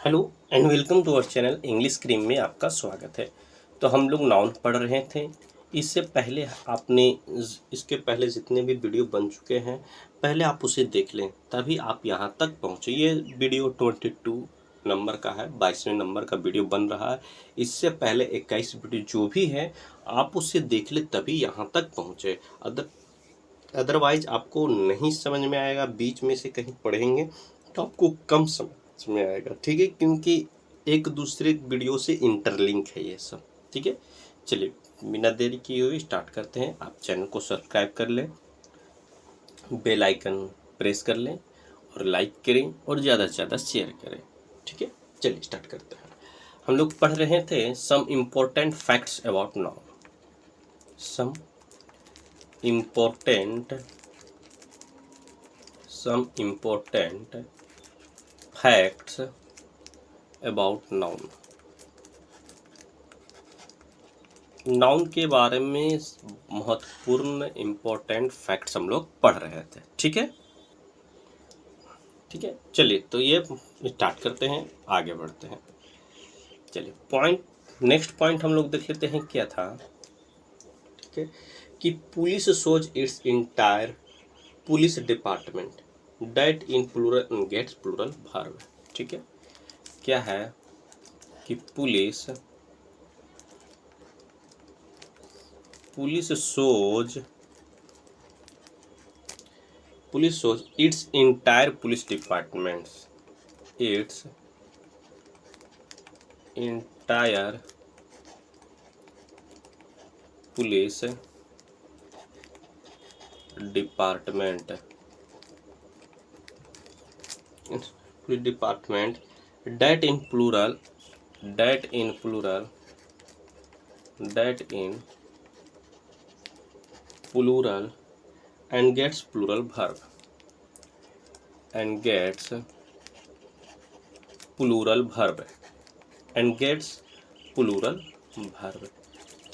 Hello and welcome to our channel English cream में आपका स्वागत है। तो हम लोग नाउन पढ़ रहे थे। इससे पहले आपने इसके पहले जितने भी वीडियो बन चुके हैं पहले आप उसे देख लें, तभी आप यहाँ तक पहुँचे। ये वीडियो 22 नंबर का है, 22वें नंबर का वीडियो बन रहा है। इससे पहले 21 वीडियो जो भी है आप उसे देख लें, तभी यहाँ तक पहुँचे। अदरवाइज आपको नहीं समझ में आएगा, बीच में से कहीं पढ़ेंगे तो आपको कम समझ में आएगा, ठीक है, क्योंकि एक दूसरे वीडियो से इंटरलिंक है ये सब। ठीक है, चलिए बिना देरी किए हुए स्टार्ट करते हैं। आप चैनल को सब्सक्राइब कर लें, बेल आइकन प्रेस कर लें और लाइक करें और ज़्यादा से ज़्यादा शेयर करें। ठीक है, चलिए स्टार्ट करते हैं। हम लोग पढ़ रहे थे some important facts about noun. Some important facts about noun. Noun के बारे में महत्वपूर्ण इम्पोर्टेंट फैक्ट्स हम लोग पढ़ रहे थे। ठीक है, चलिए तो ये स्टार्ट करते हैं, आगे बढ़ते हैं। चलिए नेक्स्ट पॉइंट हम लोग देख लेते हैं क्या था। ठीक है, कि police shows its entire police department that in plural gets plural verb. ठीक है, क्या है कि police shows its entire police departments police department that in plural and gets plural verb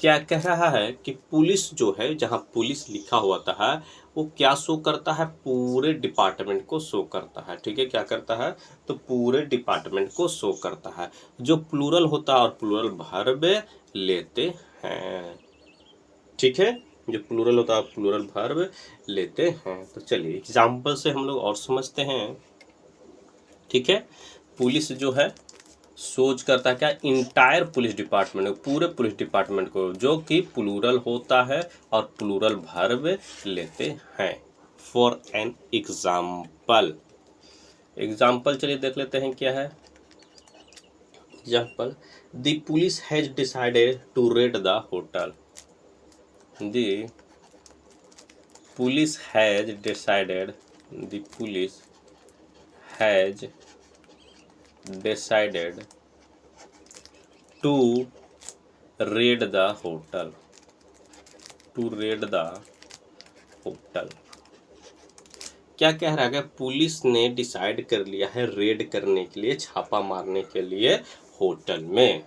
क्या कह रहा है कि पुलिस जो है, जहाँ पुलिस लिखा हुआ है वो क्या शो करता है, पूरे डिपार्टमेंट को शो करता है। ठीक है, क्या करता है तो पूरे डिपार्टमेंट को शो करता है। जो प्लूरल होता है और प्लूरल वर्ब लेते हैं। ठीक है, जो प्लूरल होता है प्लूरल वर्ब लेते हैं। तो चलिए एग्जाम्पल से हम लोग और समझते हैं। ठीक है, पुलिस जो है सोच करता है क्या, इंटायर पुलिस डिपार्टमेंट को, पूरे पुलिस डिपार्टमेंट को, जो कि प्लूरल होता है और प्लूरल वर्ब लेते हैं। फॉर एन एग्जाम्पल चलिए देख लेते हैं क्या है। Example, the police has decided to raid the hotel. The police has decided to raid the hotel. क्या कह रहा है, पुलिस ने डिसाइड कर लिया है रेड करने के लिए, छापा मारने के लिए होटल में।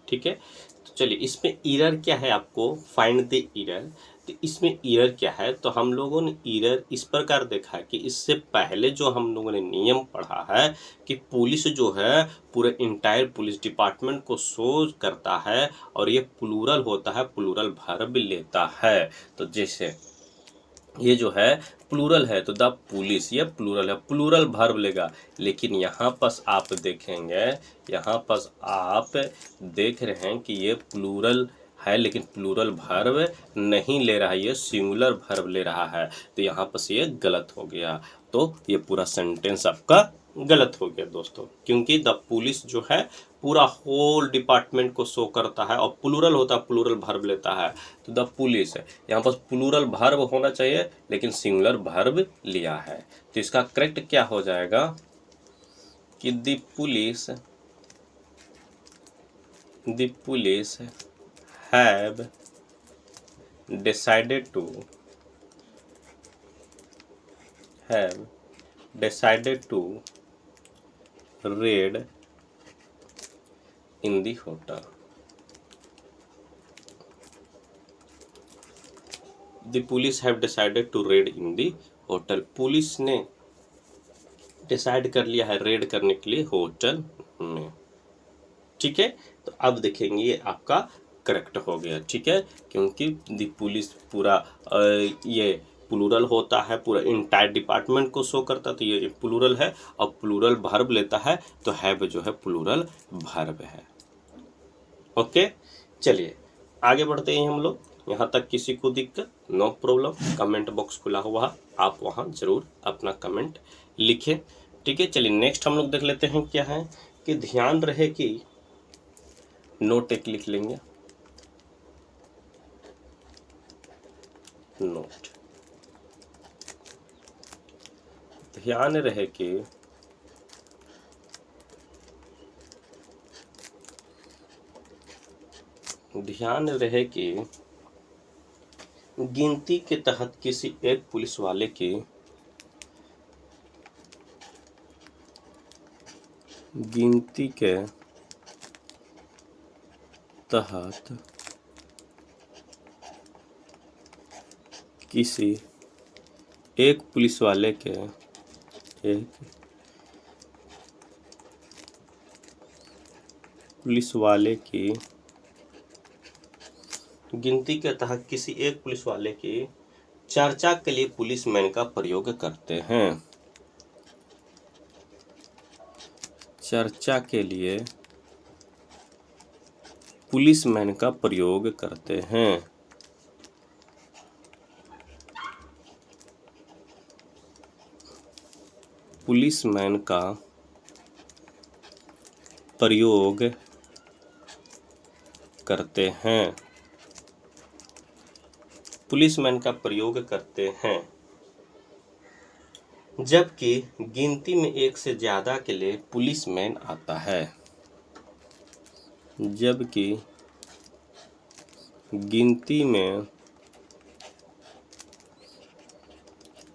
ठीक है, तो चलिए इसमें एरर क्या है, आपको फाइंड द एरर। तो इसमें एरर क्या है, तो हम लोगों ने एरर इस प्रकार देखा कि इससे पहले जो हम लोगों ने नियम पढ़ा है कि पुलिस जो है पूरे इंटायर पुलिस डिपार्टमेंट को शो करता है और ये प्लूरल होता है, प्लूरल वर्ब लेता है। तो जैसे ये जो है प्लूरल है तो द पुलिस, ये प्लूरल है, प्लूरल वर्ब लेगा। लेकिन यहाँ पर आप देखेंगे, यहाँ पर आप देख रहे हैं कि ये प्लूरल है लेकिन प्लूरल वर्ब नहीं ले रहा है, ये सिंगुलर वर्ब ले रहा है। तो यहाँ पर से ये गलत हो गया। तो ये पूरा सेंटेंस आपका गलत हो गया दोस्तों, क्योंकि द पुलिस जो है पूरा होल डिपार्टमेंट को शो करता है और प्लूरल होता है, प्लूरल वर्ब लेता है। तो द पुलिस है, यहाँ पर प्लूरल वर्ब होना चाहिए लेकिन सिंगुलर वर्ब लिया है। तो इसका करेक्ट क्या हो जाएगा कि the police have decided to raid in the hotel. The police have decided to raid in the hotel. Police ने डिसाइड कर लिया है रेड करने के लिए होटल में। ठीक है, तो अब देखेंगे ये आपका करेक्ट हो गया। ठीक है, क्योंकि दी पुलिस पूरा ये प्लूरल होता है, पूरा इंटायर डिपार्टमेंट को शो करता है, तो ये प्लूरल है। और प्लूरल वर्ब लेता है तो हैव जो है प्लूरल वर्ब है। ओके, चलिए आगे बढ़ते हैं हम लोग। यहाँ तक किसी को दिक्कत? नो प्रॉब्लम, कमेंट बॉक्स खुला हुआ है, आप वहाँ जरूर अपना कमेंट लिखें। ठीक है, चलिए नेक्स्ट हम लोग देख लेते हैं क्या है कि ध्यान रहे कि नोट एक लिख लेंगे, नोट। ध्यान रहे कि गिनती के तहत किसी एक पुलिस वाले की गिनती के तहत किसी एक पुलिस वाले के की गिनती के तहत किसी एक पुलिस वाले की चर्चा के लिए पुलिसमैन का प्रयोग करते हैं। चर्चा के लिए पुलिसमैन का प्रयोग करते हैं। पुलिसमैन का प्रयोग करते हैं। पुलिसमैन का प्रयोग करते हैं, जबकि गिनती में एक से ज्यादा के लिए पुलिसमैन आता है। जबकि गिनती में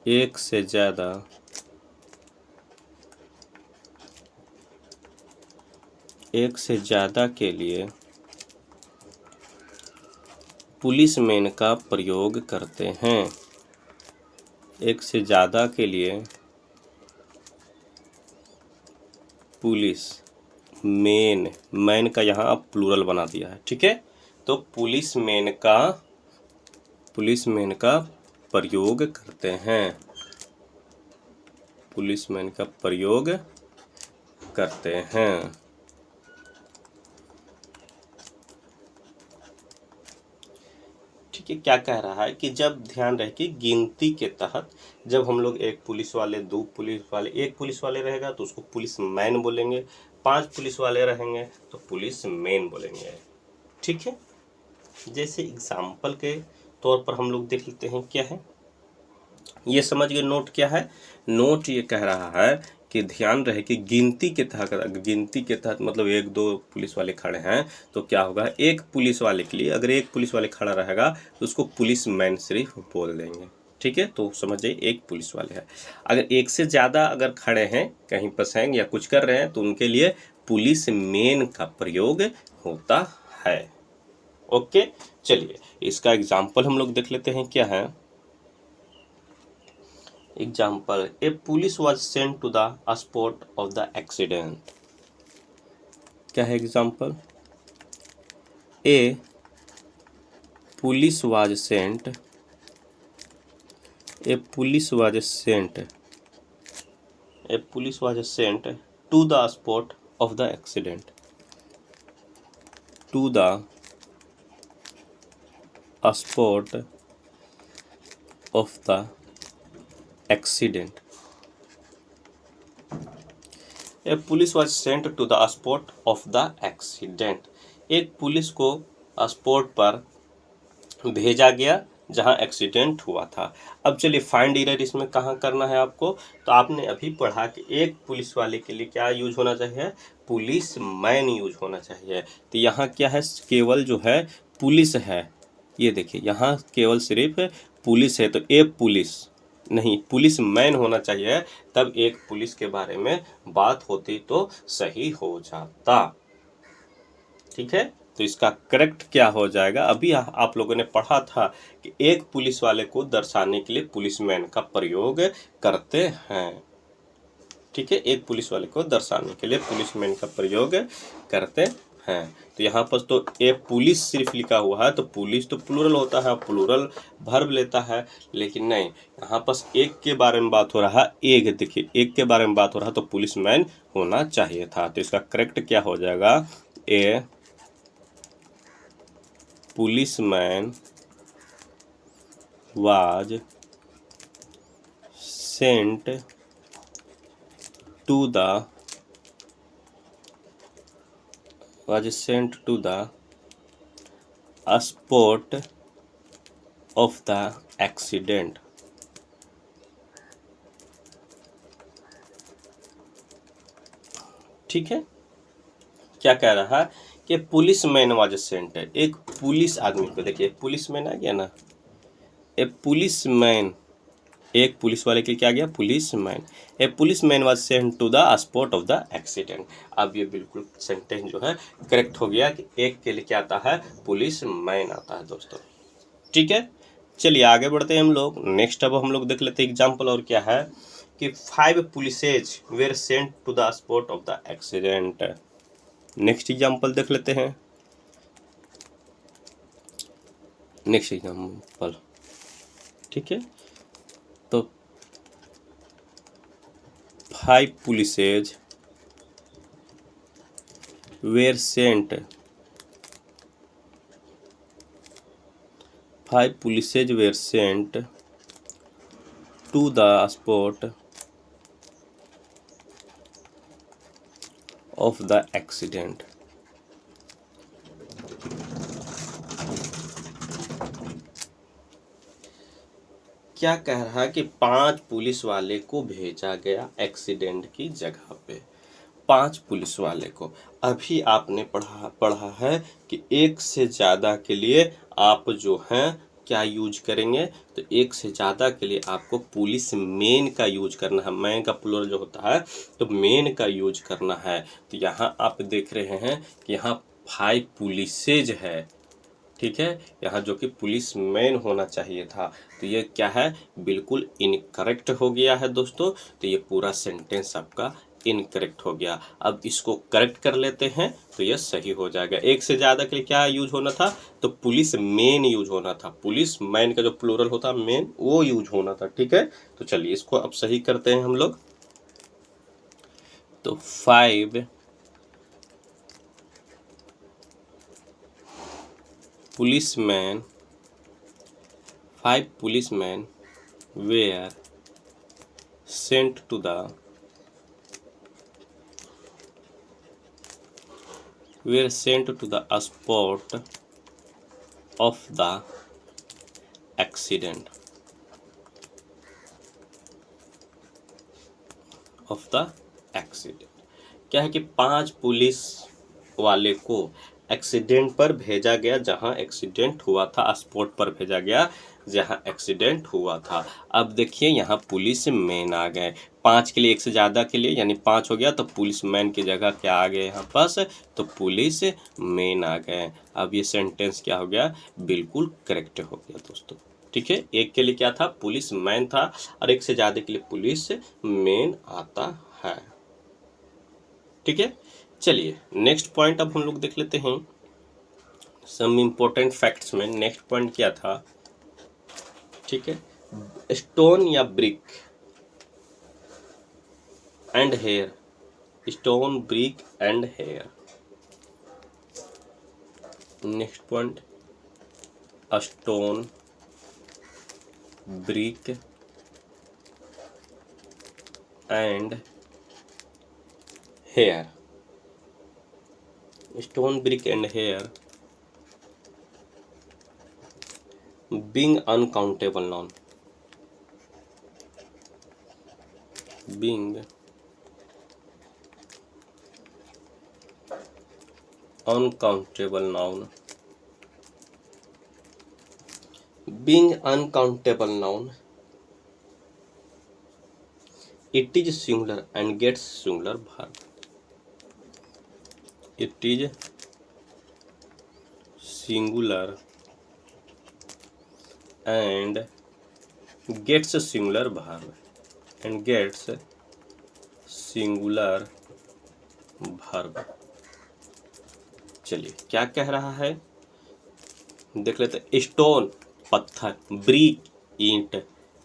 एक से ज्यादा के लिए पुलिसमैन का प्रयोग करते हैं। एक से ज़्यादा के लिए पुलिसमैन, मैन का यहाँ आप प्लूरल बना दिया है। ठीक है, तो पुलिसमैन का प्रयोग करते हैं। पुलिसमैन का प्रयोग करते हैं। ठीक है, क्या कह रहा है कि जब ध्यान रहे कि गिनती के तहत जब हम लोग एक पुलिस वाले, दो पुलिस वाले, एक पुलिस वाले रहेगा तो उसको पुलिसमैन बोलेंगे, 5 पुलिस वाले रहेंगे तो पुलिसमैन बोलेंगे। ठीक है, जैसे एग्जाम्पल के तौर पर हम लोग देख लेते हैं क्या है, ये समझ गए नोट क्या है। नोट ये कह रहा है कि ध्यान रहे कि गिनती के तहत मतलब 1-2 पुलिस वाले खड़े हैं तो क्या होगा, एक पुलिस वाले के लिए अगर एक पुलिस वाले खड़ा रहेगा तो उसको पुलिसमैन सिर्फ बोल देंगे। ठीक है, तो समझिए एक पुलिस वाले है। अगर एक से ज़्यादा अगर खड़े हैं, कहीं पर हैं या कुछ कर रहे हैं तो उनके लिए पुलिसमैन का प्रयोग होता है। ओके, चलिए इसका एग्जाम्पल हम लोग देख लेते हैं क्या है। Example, a police was sent to the spot of the accident. क्या है example? A police was sent to the spot of the accident. To the spot of the accident. A police was sent to the spot of the accident. एक police को spot पर भेजा गया जहां accident हुआ था। अब चलिए फाइंड एरर इसमें कहाँ करना है आपको, तो आपने अभी पढ़ा कि एक पुलिस वाले के लिए क्या यूज होना चाहिए, पुलिसमैन यूज होना चाहिए। तो यहाँ क्या है, केवल जो है पुलिस है, ये देखिए यहाँ केवल सिर्फ पुलिस है, तो एक पुलिस नहीं पुलिसमैन होना चाहिए, तब एक पुलिस के बारे में बात होती तो सही हो जाता। ठीक है, तो इसका करेक्ट क्या हो जाएगा, अभी आप लोगों ने पढ़ा था कि एक पुलिस वाले को दर्शाने के लिए पुलिसमैन का प्रयोग करते हैं। ठीक है, एक पुलिस वाले को दर्शाने के लिए पुलिसमैन का प्रयोग करते हैं। तो यहाँ पर तो ए पुलिस सिर्फ लिखा हुआ है, तो पुलिस तो प्लूरल होता है, प्लूरल वर्ब लेता है, लेकिन नहीं, यहाँ पर एक के बारे में बात हो रहा है। एक देखिए, एक के बारे में बात हो रहा है, तो पुलिसमैन होना चाहिए था। तो इसका करेक्ट क्या हो जाएगा, a policeman was sent to the spot of the accident। ठीक है, क्या कह रहा है कि पुलिसमैन वाज सेंट, एक पुलिस आदमी को, देखिए पुलिसमैन आ गया ना, ए पुलिसमैन, एक पुलिस वाले के लिए क्या गया, policeman. A policeman was sent to the spot of the accident. अब ये बिल्कुल सेंटेंस जो है करेक्ट हो गया कि एक के लिए क्या आता है, पुलिसमैन आता है दोस्तों। ठीक है, चलिए आगे बढ़ते हैं हम लोग। नेक्स्ट अब हम लोग देख लेते हैं एग्जाम्पल, और क्या है कि 5 polices were sent to the spot of the accident. Next example देख लेते हैं। नेक्स्ट एग्जाम्पल, ठीक है, तो 5 polices were sent, 5 polices were sent to the spot of the accident. क्या कह रहा है कि 5 पुलिस वाले को भेजा गया एक्सीडेंट की जगह पे, 5 पुलिस वाले को। अभी आपने पढ़ा है कि एक से ज़्यादा के लिए आप जो हैं क्या यूज करेंगे, तो एक से ज़्यादा के लिए आपको पुलिस मेन का यूज करना है। मैन का प्लूरल जो होता है तो मेन का यूज करना है। तो यहाँ आप देख रहे हैं कि यहाँ 5 पुलिसेज है, ठीक है, यहाँ जो कि पुलिस मैन होना चाहिए था, तो ये क्या है, बिल्कुल इनकरेक्ट हो गया है दोस्तों। तो ये पूरा सेंटेंस आपका इनकरेक्ट हो गया। अब इसको करेक्ट कर लेते हैं तो ये सही हो जाएगा। एक से ज़्यादा के लिए क्या यूज होना था, तो पुलिस मेन यूज होना था। पुलिस मैन का जो प्लूरल होता मेन, वो यूज होना था। ठीक है, तो चलिए इसको अब सही करते हैं हम लोग। तो 5 policemen were sent to the spot of the accident क्या है कि 5 पुलिस वाले को एक्सीडेंट पर भेजा गया, जहां एक्सीडेंट हुआ था, स्पॉट पर भेजा गया जहां एक्सीडेंट हुआ था। अब देखिए यहाँ पुलिस मैन आ गए, 5 के लिए, एक से ज़्यादा के लिए यानी 5 हो गया, तो पुलिस मैन की जगह क्या आ गए यहाँ पास, तो पुलिस मैन आ गए। अब ये सेंटेंस क्या हो गया, बिल्कुल करेक्ट हो गया दोस्तों। ठीक है, एक के लिए क्या था, पुलिस मैन था, और एक से ज़्यादा के लिए पुलिस मैन आता है। ठीक है, चलिए नेक्स्ट पॉइंट अब हम लोग देख लेते हैं। सम इम्पोर्टेंट फैक्ट्स में नेक्स्ट पॉइंट क्या था, ठीक है, स्टोन या brick and hair, stone brick and hair. Next point, stone brick and hair. Stone brick and hair being uncountable noun, being uncountable noun, being uncountable noun, it is singular and gets singular verb, it is singular and gets singular verb, and gets singular verb. चलिए क्या कह रहा है देख लेते हैं। Stone पत्थर, brick ईंट,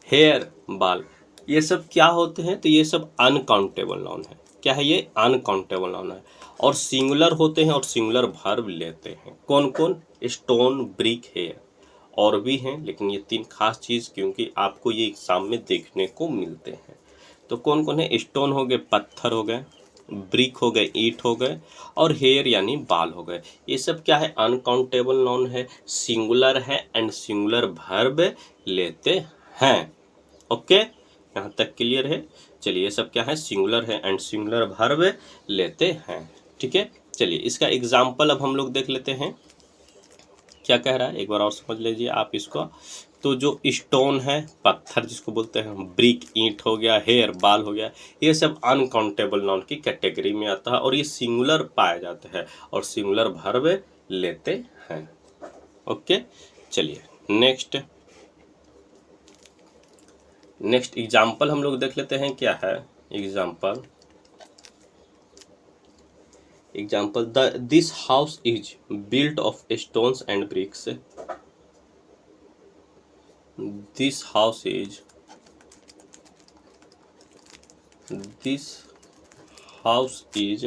हेयर बाल, ये सब क्या होते हैं? तो ये सब अनकाउंटेबल नाउन है। क्या है ये? अनकाउंटेबल नाउन है और सिंगुलर होते हैं और सिंगुलर वर्ब लेते हैं। कौन कौन? स्टोन, ब्रिक, हेयर, और भी हैं लेकिन ये तीन खास चीज़ क्योंकि आपको ये एग्जाम में देखने को मिलते हैं। तो कौन कौन है? स्टोन हो गए, पत्थर हो गए, ब्रिक हो गए, ईंट हो गए, और हेयर यानी बाल हो गए। ये सब क्या है? अनकाउंटेबल नाउन है, सिंगुलर है एंड सिंगुलर वर्ब लेते हैं। ओके, यहाँ तक क्लियर है? चलिए ये सब क्या है? सिंगुलर है एंड सिंगुलर वर्ब लेते हैं। ठीक है, चलिए इसका एग्जाम्पल अब हम लोग देख लेते हैं क्या कह रहा है, एक बार और समझ लीजिए आप इसको। तो जो स्टोन है, पत्थर जिसको बोलते हैं, ब्रिक ईंट हो गया, हेयर बाल हो गया, ये सब अनकाउंटेबल नाउन की कैटेगरी में आता है और ये सिंगुलर पाया जाता है और सिंगुलर वर्ब लेते हैं। ओके, चलिए नेक्स्ट एग्जाम्पल हम लोग देख लेते हैं। क्या है example? This house is built of stones and bricks. This house is this house is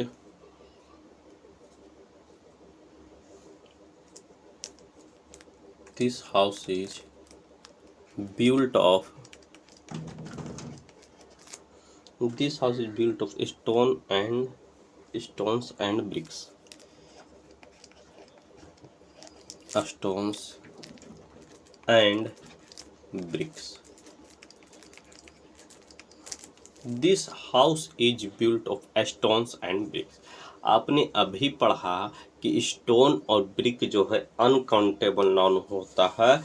this house is built of this house is built of stones and bricks. Stones and bricks. This house is built of stones and bricks. आपने अभी पढ़ा कि stone और brick जो है uncountable noun होता है,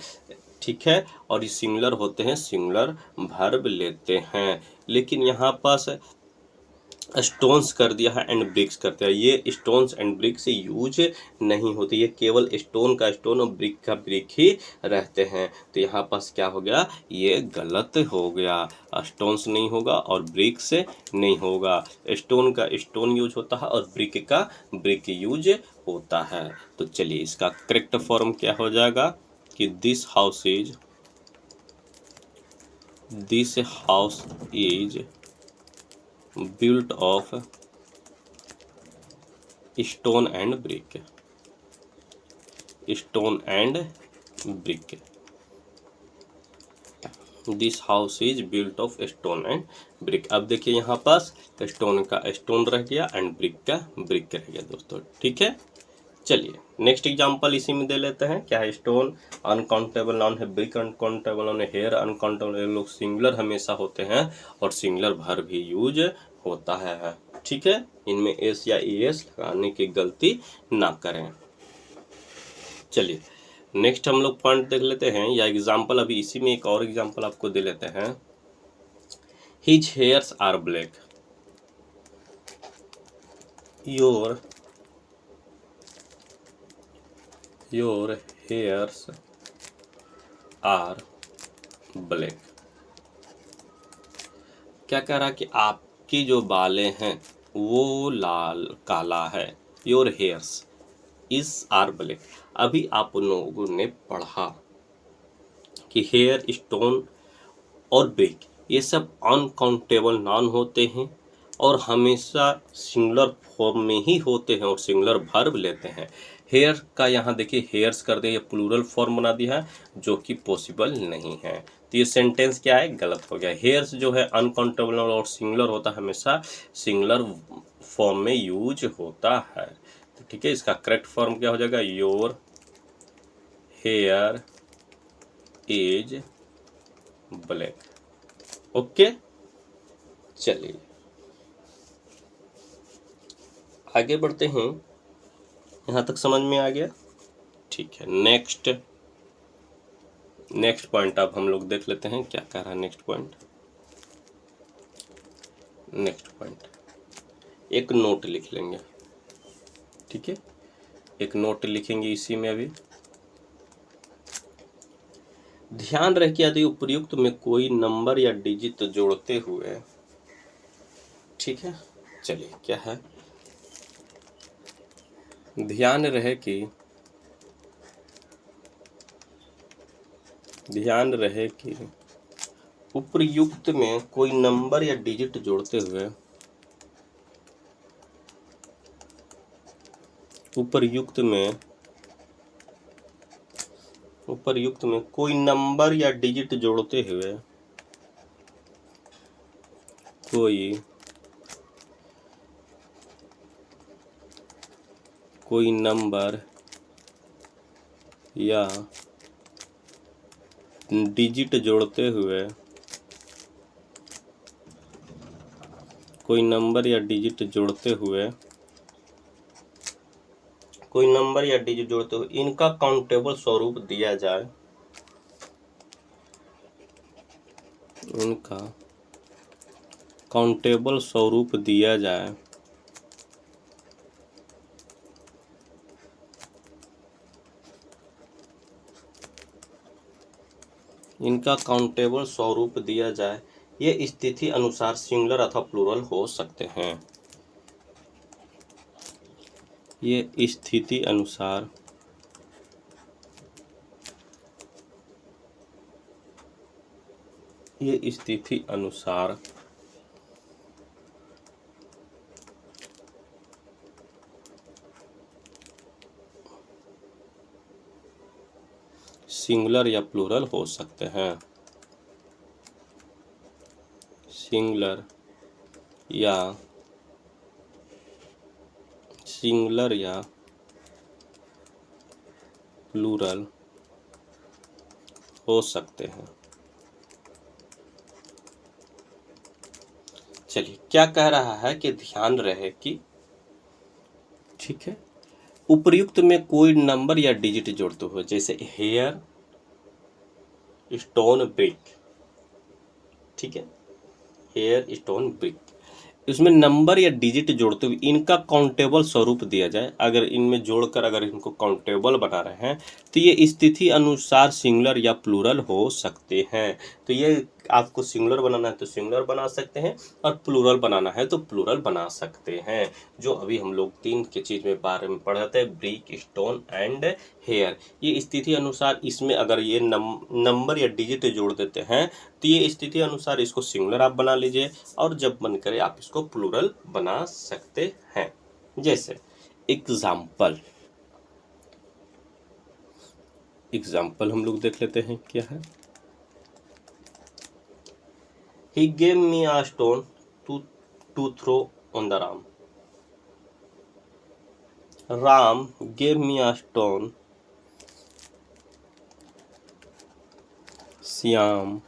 ठीक है, और ये सिंगुलर होते हैं, सिंगुलर वर्ब लेते हैं। लेकिन यहाँ पास स्टोन्स कर दिया है एंड ब्रिक्स करते हैं। ये स्टोन्स एंड ब्रिक से यूज नहीं होती, ये केवल स्टोन का स्टोन और ब्रिक का ब्रिक ही रहते हैं। तो यहाँ पास क्या हो गया? ये गलत हो गया। स्टोन्स नहीं होगा और ब्रिक से नहीं होगा। स्टोन का स्टोन यूज होता है और ब्रिक का ब्रिक यूज होता है। तो चलिए इसका करेक्ट फॉर्म क्या हो जाएगा कि this house is built of stone and brick. Stone and brick. This house is built of stone and brick. अब देखिए यहाँ पास स्टोन का स्टोन रह गया एंड ब्रिक का ब्रिक रह गया दोस्तों। ठीक है, चलिए नेक्स्ट एग्जांपल इसी में दे लेते हैं। क्या है? स्टोन अनकाउंटेबल नाउन है, ब्रिक अनकाउंटेबल नाउन है, हेयर अनकाउंटेबल। लोग सिंगुलर हमेशा होते हैं और सिंगुलर वर्ब भी यूज होता है। ठीक है, इनमें एस या एस लगाने की गलती ना करें। चलिए नेक्स्ट हम लोग पॉइंट देख लेते हैं या एग्जांपल। अभी इसी में एक और एग्जांपल आपको दे लेते हैं। His hairs are black, your hairs are black. क्या कह रहा है कि आपकी जो बालें हैं वो लाल काला है। Your hairs is are black. अभी आप लोगों ने पढ़ा कि हेयर, स्टोन और ब्रिक ये सब अनकाउंटेबल नाउन होते हैं और हमेशा सिंगुलर फॉर्म में ही होते हैं और सिंगुलर वर्ब लेते हैं। हेयर का यहाँ देखिए हेयर्स कर दिया, प्लूरल फॉर्म बना दिया है जो कि पॉसिबल नहीं है। तो ये सेंटेंस क्या है? गलत हो गया। हेयर्स जो है अनकाउंटेबल और सिंगुलर होता है, हमेशा सिंगुलर फॉर्म में यूज होता है। तो ठीक है, इसका करेक्ट फॉर्म क्या हो जाएगा? Your here is black. Okay, चलिए आगे बढ़ते हैं। यहाँ तक समझ में आ गया? ठीक है, नेक्स्ट पॉइंट अब हम लोग देख लेते हैं क्या कह रहा है। नेक्स्ट पॉइंट एक नोट लिख लेंगे। ठीक है, एक नोट लिखेंगे इसी में। अभी ध्यान रखिए, यदि उपर्युक्त में कोई नंबर या डिजिट जोड़ते हुए, ठीक है। चलिए क्या है, ध्यान रहे कि उपर्युक्त में कोई नंबर या डिजिट जोड़ते हुए उपर्युक्त में कोई नंबर या डिजिट जोड़ते हुए कोई नंबर या डिजिट जोड़ते हुए कोई नंबर या डिजिट जोड़ते हुए इनका काउंटेबल स्वरूप दिया जाए, उनका काउंटेबल स्वरूप दिया जाए इनका काउंटेबल स्वरूप दिया जाए, ये स्थिति अनुसार सिंगुलर अथवा प्लूरल हो सकते हैं। ये स्थिति अनुसार सिंगुलर या प्लूरल हो सकते हैं। सिंगुलर या प्लूरल हो सकते हैं। चलिए क्या कह रहा है कि ध्यान रहे कि, ठीक है, उपर्युक्त में कोई नंबर या डिजिट जोड़ते हुए, जैसे हेयर, स्टोन, ब्रिक, ठीक है, हेयर, स्टोन, ब्रिक, इसमें नंबर या डिजिट जोड़ते हुए इनका काउंटेबल स्वरूप दिया जाए। अगर इनमें जोड़कर अगर इनको काउंटेबल बना रहे हैं तो ये स्थिति अनुसार सिंगुलर या प्लूरल हो सकते हैं। तो ये आपको सिंगुलर बनाना है तो सिंगुलर बना सकते हैं और प्लूरल बनाना है तो प्लूरल बना सकते हैं। जो अभी हम लोग 3 के चीज़ में बारे में पढ़ते हैं, ब्रिक, स्टोन एंड हेयर, ये स्थिति अनुसार इसमें अगर ये नंबर या डिजिट जोड़ देते हैं तो ये स्थिति अनुसार इसको सिंगुलर आप बना लीजिए और जब मन करे आप इसको प्लूरल बना सकते हैं। जैसे एग्जाम्पल हम लोग देख लेते हैं क्या है। He gave me a stone to throw on the Ram. Ram gave me a stone. Shyam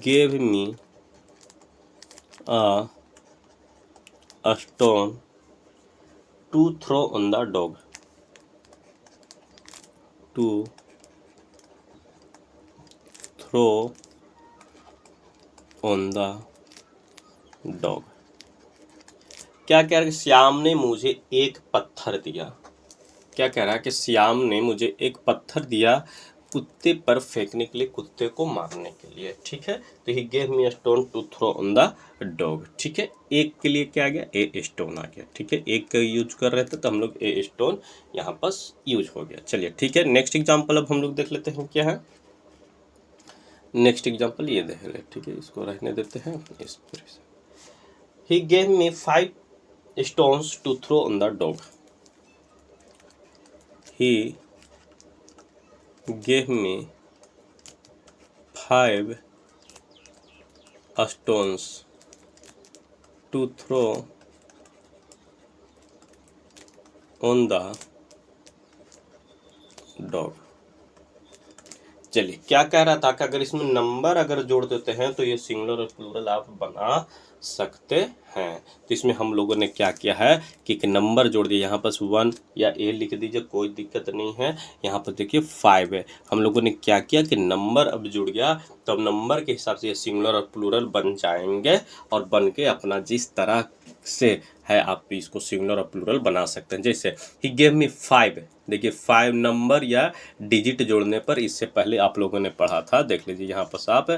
gave me a stone to throw on the dog. To throw on the dog. क्या कह रहा है कि श्याम ने मुझे एक पत्थर दिया। क्या कह रहा है कि श्याम ने मुझे एक पत्थर दिया कुत्ते पर फेंकने के लिए, कुत्ते को मारने के लिए, ठीक है। तो he gave me a stone to throw on the dog, ठीक है। एक के लिए क्या आ गया, ए स्टोन आ गया, ठीक है। एक का यूज कर रहे थे तो हम लोग ए स्टोन यहाँ पर यूज हो गया। चलिए ठीक है, नेक्स्ट एग्जाम्पल अब हम लोग देख लेते हैं क्या है। नेक्स्ट एग्जाम्पल ये देख ले, ठीक है, इसको रहने देते हैं इस तरह से। ही gave me 5 stones to throw on the dog. He gave me 5 stones to throw on the dog. चलिए क्या कह रहा था कि अगर इसमें नंबर अगर जोड़ देते हैं तो ये सिंगुलर और प्लूरल आप बना सकते हैं। तो इसमें हम लोगों ने क्या किया है कि एक नंबर जोड़ दिया, यहाँ पर 1 या ए लिख दीजिए, कोई दिक्कत नहीं है। यहाँ पर देखिए 5 है, हम लोगों ने क्या किया कि नंबर अब जुड़ गया तो अब नंबर के हिसाब से ये सिंगुलर और प्लूरल बन जाएंगे और बन के अपना जिस तरह से है आप इसको सिंगुलर और प्लूरल बना सकते हैं। जैसे ही गेव मी 5, देखिए 5 नंबर या डिजिट जोड़ने पर, इससे पहले आप लोगों ने पढ़ा था, देख लीजिए यहाँ पर आप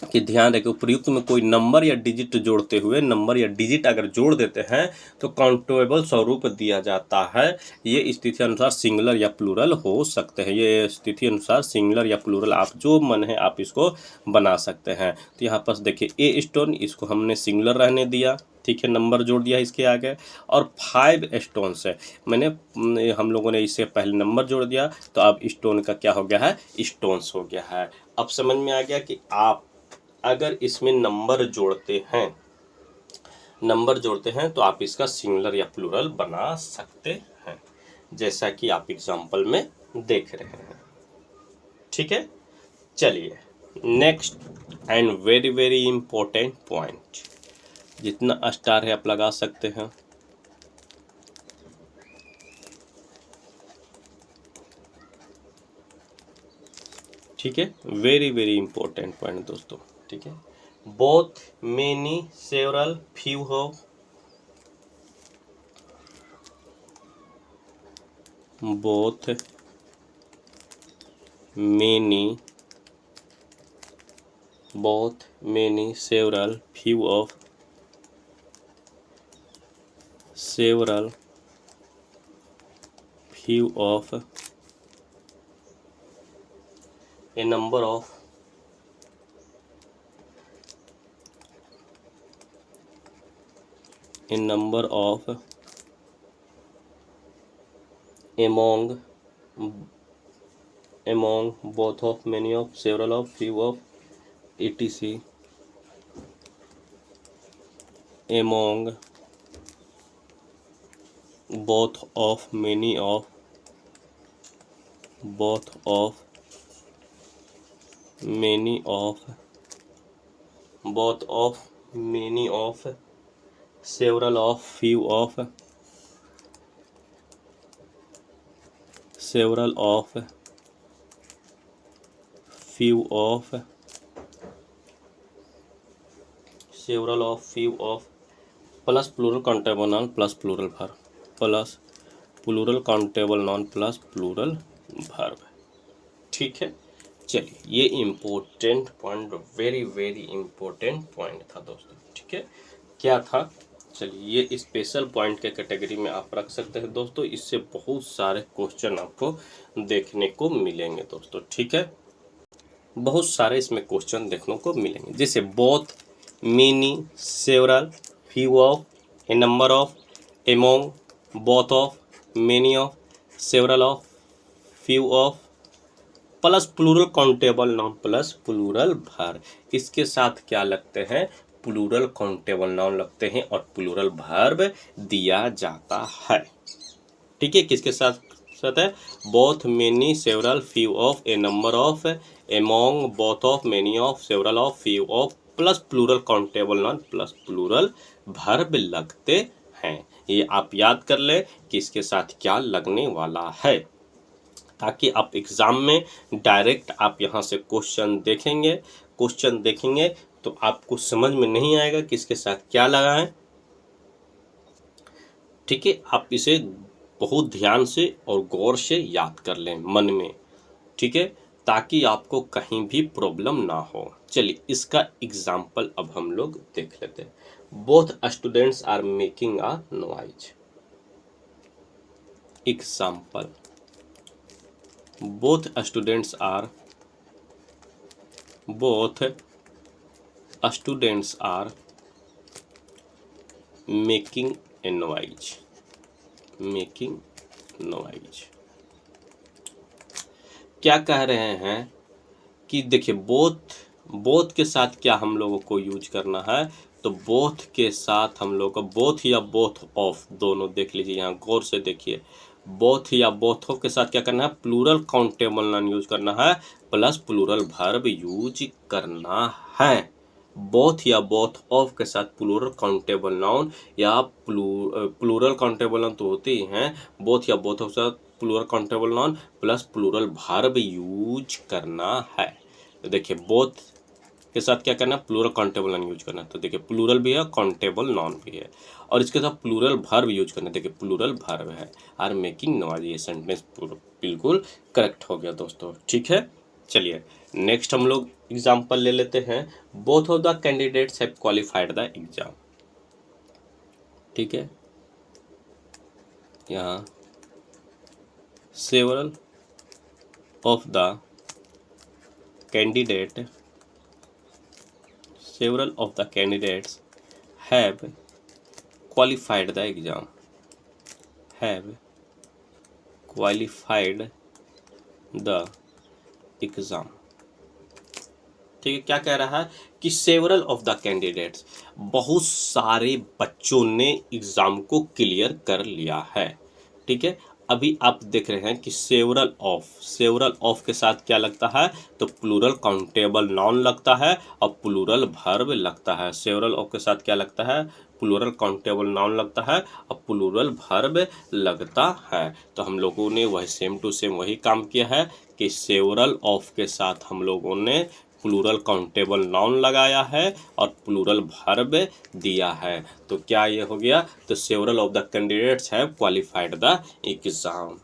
कि ध्यान रखें उपयुक्त में कोई नंबर या डिजिट जोड़ते हुए नंबर या डिजिट अगर जोड़ देते हैं तो काउंटेबल स्वरूप दिया जाता है। ये स्थिति अनुसार सिंगुलर या प्लूरल हो सकते हैं। ये स्थिति अनुसार सिंगुलर या प्लूरल आप जो मन है आप इसको बना सकते हैं। तो यहाँ पर देखिए ए स्टोन, इसको हमने सिंगुलर रहने दिया, ठीक है, नंबर जोड़ दिया इसके आगे। और 5 स्टोन्स है, मैंने हम लोगों ने इससे पहले नंबर जोड़ दिया तो अब स्टोन का क्या हो गया है, स्टोन्स हो गया है। अब समझ में आ गया कि आप अगर इसमें नंबर जोड़ते हैं तो आप इसका सिंगुलर या प्लूरल बना सकते हैं, जैसा कि आप एग्जाम्पल में देख रहे हैं। ठीक है, चलिए next and very very important point, जितना स्टार है आप लगा सकते हैं। ठीक है, वेरी वेरी इंपॉर्टेंट पॉइंट दोस्तों। ठीक है, बोथ मेनी सेवरल फ्यू हो, both many several few of, several few of a number of among both of many of several of few of etc among both of many of several of few of plus plural countable noun plus plural verb, plus plural countable noun plus plural verb. ठीक है, चलिए ये important point, very very important point था दोस्तों। ठीक है, क्या था, चलिए ये स्पेशल पॉइंट के कैटेगरी में आप रख सकते हैं दोस्तों। इससे बहुत सारे क्वेश्चन आपको देखने को मिलेंगे दोस्तों। ठीक है, बहुत सारे इसमें क्वेश्चन देखने को मिलेंगे, जैसे both, many, several, few of, a number of, among, both of, many of, several of, few of, plus plural countable noun plus plural verb. इसके साथ क्या लगते हैं, प्लूरल काउंटेबल नाउन लगते हैं और प्लूरल वर्ब दिया जाता है। ठीक है, किसके साथ है, both, many, several, few of, a number of, among, both of, many of, several of, few of, plus plural countable noun plus plural verb लगते हैं। ये आप याद कर ले कि इसके साथ क्या लगने वाला है, ताकि आप एग्जाम में डायरेक्ट आप यहाँ से क्वेश्चन देखेंगे तो आपको समझ में नहीं आएगा कि इसके साथ क्या लगाएं। ठीक है, आप इसे बहुत ध्यान से और गौर से याद कर लें मन में। ठीक है, ताकि आपको कहीं भी प्रॉब्लम ना हो। चलिए इसका एग्जाम्पल अब हम लोग देख लेते हैं। Both students are making a noise. Example, both students are making a noise, क्या कह रहे हैं कि देखिए बोथ के साथ क्या हम लोगों को यूज करना है, तो बोथ के साथ हम लोग को बोथ या बोथ ऑफ दोनों देख लीजिए, यहाँ गौर से देखिए। बोथ या बोथ ऑफ के साथ क्या करना है, प्लूरल काउंटेबल नाउन यूज करना है प्लस प्लूरल वर्ब यूज करना है। बोथ या बोथ ऑफ के साथ प्लूरल काउंटेबल नाउन या प्लूरल काउंटेबल नाउन तो होते ही हैं, बोथ या बोथ ऑफ के साथ plural countable noun plus plural verb use करना है। तो देखिए बोथ के साथ क्या करना है, प्लूरल काउंटेबल नाउन यूज करना है। तो देखिए प्लूरल भी है, काउंटेबल नाउन भी है, और इसके साथ प्लूरल वर्ब यूज करना है। देखिए प्लूरल वर्ब है, आर मेकिंग नॉइज। ये सेंटेंस बिल्कुल करेक्ट हो गया दोस्तों। ठीक है, चलिए नेक्स्ट हम लोग एग्जाम्पल ले लेते हैं। Both of the candidates have qualified the exam. ठीक है, यहाँ several of the candidate several of the candidates have qualified the exam, have qualified the exam। ठीक है, क्या कह रहा है कि सेवरल ऑफ द कैंडिडेट्स, बहुत सारे बच्चों ने एग्जाम को क्लियर कर लिया है। ठीक है, अभी आप देख रहे हैं कि सेवरल ऑफ के साथ क्या लगता है, तो प्लूरल काउंटेबल नाउन लगता है और प्लूरल वर्ब लगता है। सेवरल ऑफ के साथ क्या लगता है, प्लूरल काउंटेबल नाउन लगता है और प्लूरल वर्ब लगता है। तो हम लोगों ने वही सेम टू सेम वही काम किया है कि सेवरल ऑफ के साथ हम लोगों ने प्लूरल काउंटेबल नाउन लगाया है और प्लूरल वर्ब दिया है। तो क्या ये हो गया, तो several of the candidates have qualified the exam.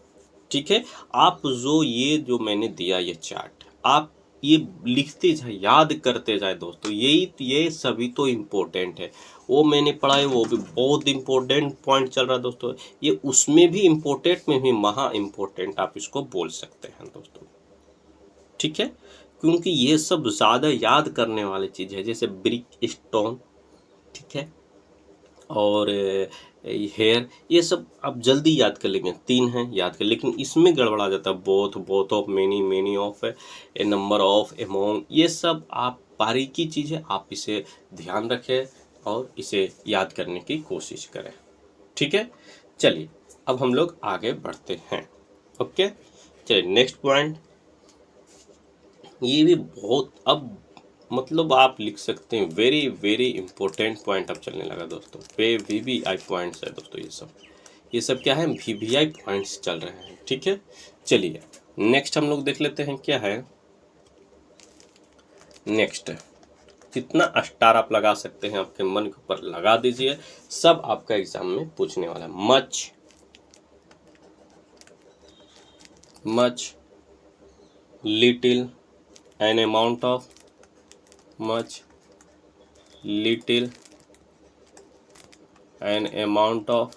ठीक है, आप जो मैंने दिया ये चार्ट, आप ये लिखते जाए, याद करते जाए दोस्तों। ये सभी तो इम्पोर्टेंट है, वो मैंने पढ़ा है, वो भी बहुत इम्पोर्टेंट पॉइंट चल रहा है दोस्तों। ये उसमें भी इम्पोर्टेंट में भी महा इम्पोर्टेंट आप इसको बोल सकते हैं दोस्तों। ठीक है, क्योंकि ये सब ज़्यादा याद करने वाली चीज़ है, जैसे ब्रिक स्टोन, ठीक है, और हेयर, ये सब आप जल्दी याद कर लेंगे, 3 हैं याद कर, लेकिन इसमें गड़बड़ा जाता है। Both of, many of, a number of, among, ये सब आप बारीकी चीज़ है, आप इसे ध्यान रखें और इसे याद करने की कोशिश करें। ठीक है, चलिए अब हम लोग आगे बढ़ते हैं। ओके, चलिए नेक्स्ट पॉइंट, ये भी बहुत, अब मतलब आप लिख सकते हैं, वेरी वेरी इंपॉर्टेंट पॉइंट अब चलने लगा दोस्तों। पे VVI पॉइंट्स है दोस्तों, ये सब क्या है, VVI पॉइंट्स चल रहे हैं। ठीक है, चलिए नेक्स्ट हम लोग देख लेते हैं क्या है नेक्स्ट। कितना स्टार आप लगा सकते हैं आपके मन के ऊपर लगा दीजिए, सब आपका एग्जाम में पूछने वाला है। Much, little, an amount of, much, little, an amount of,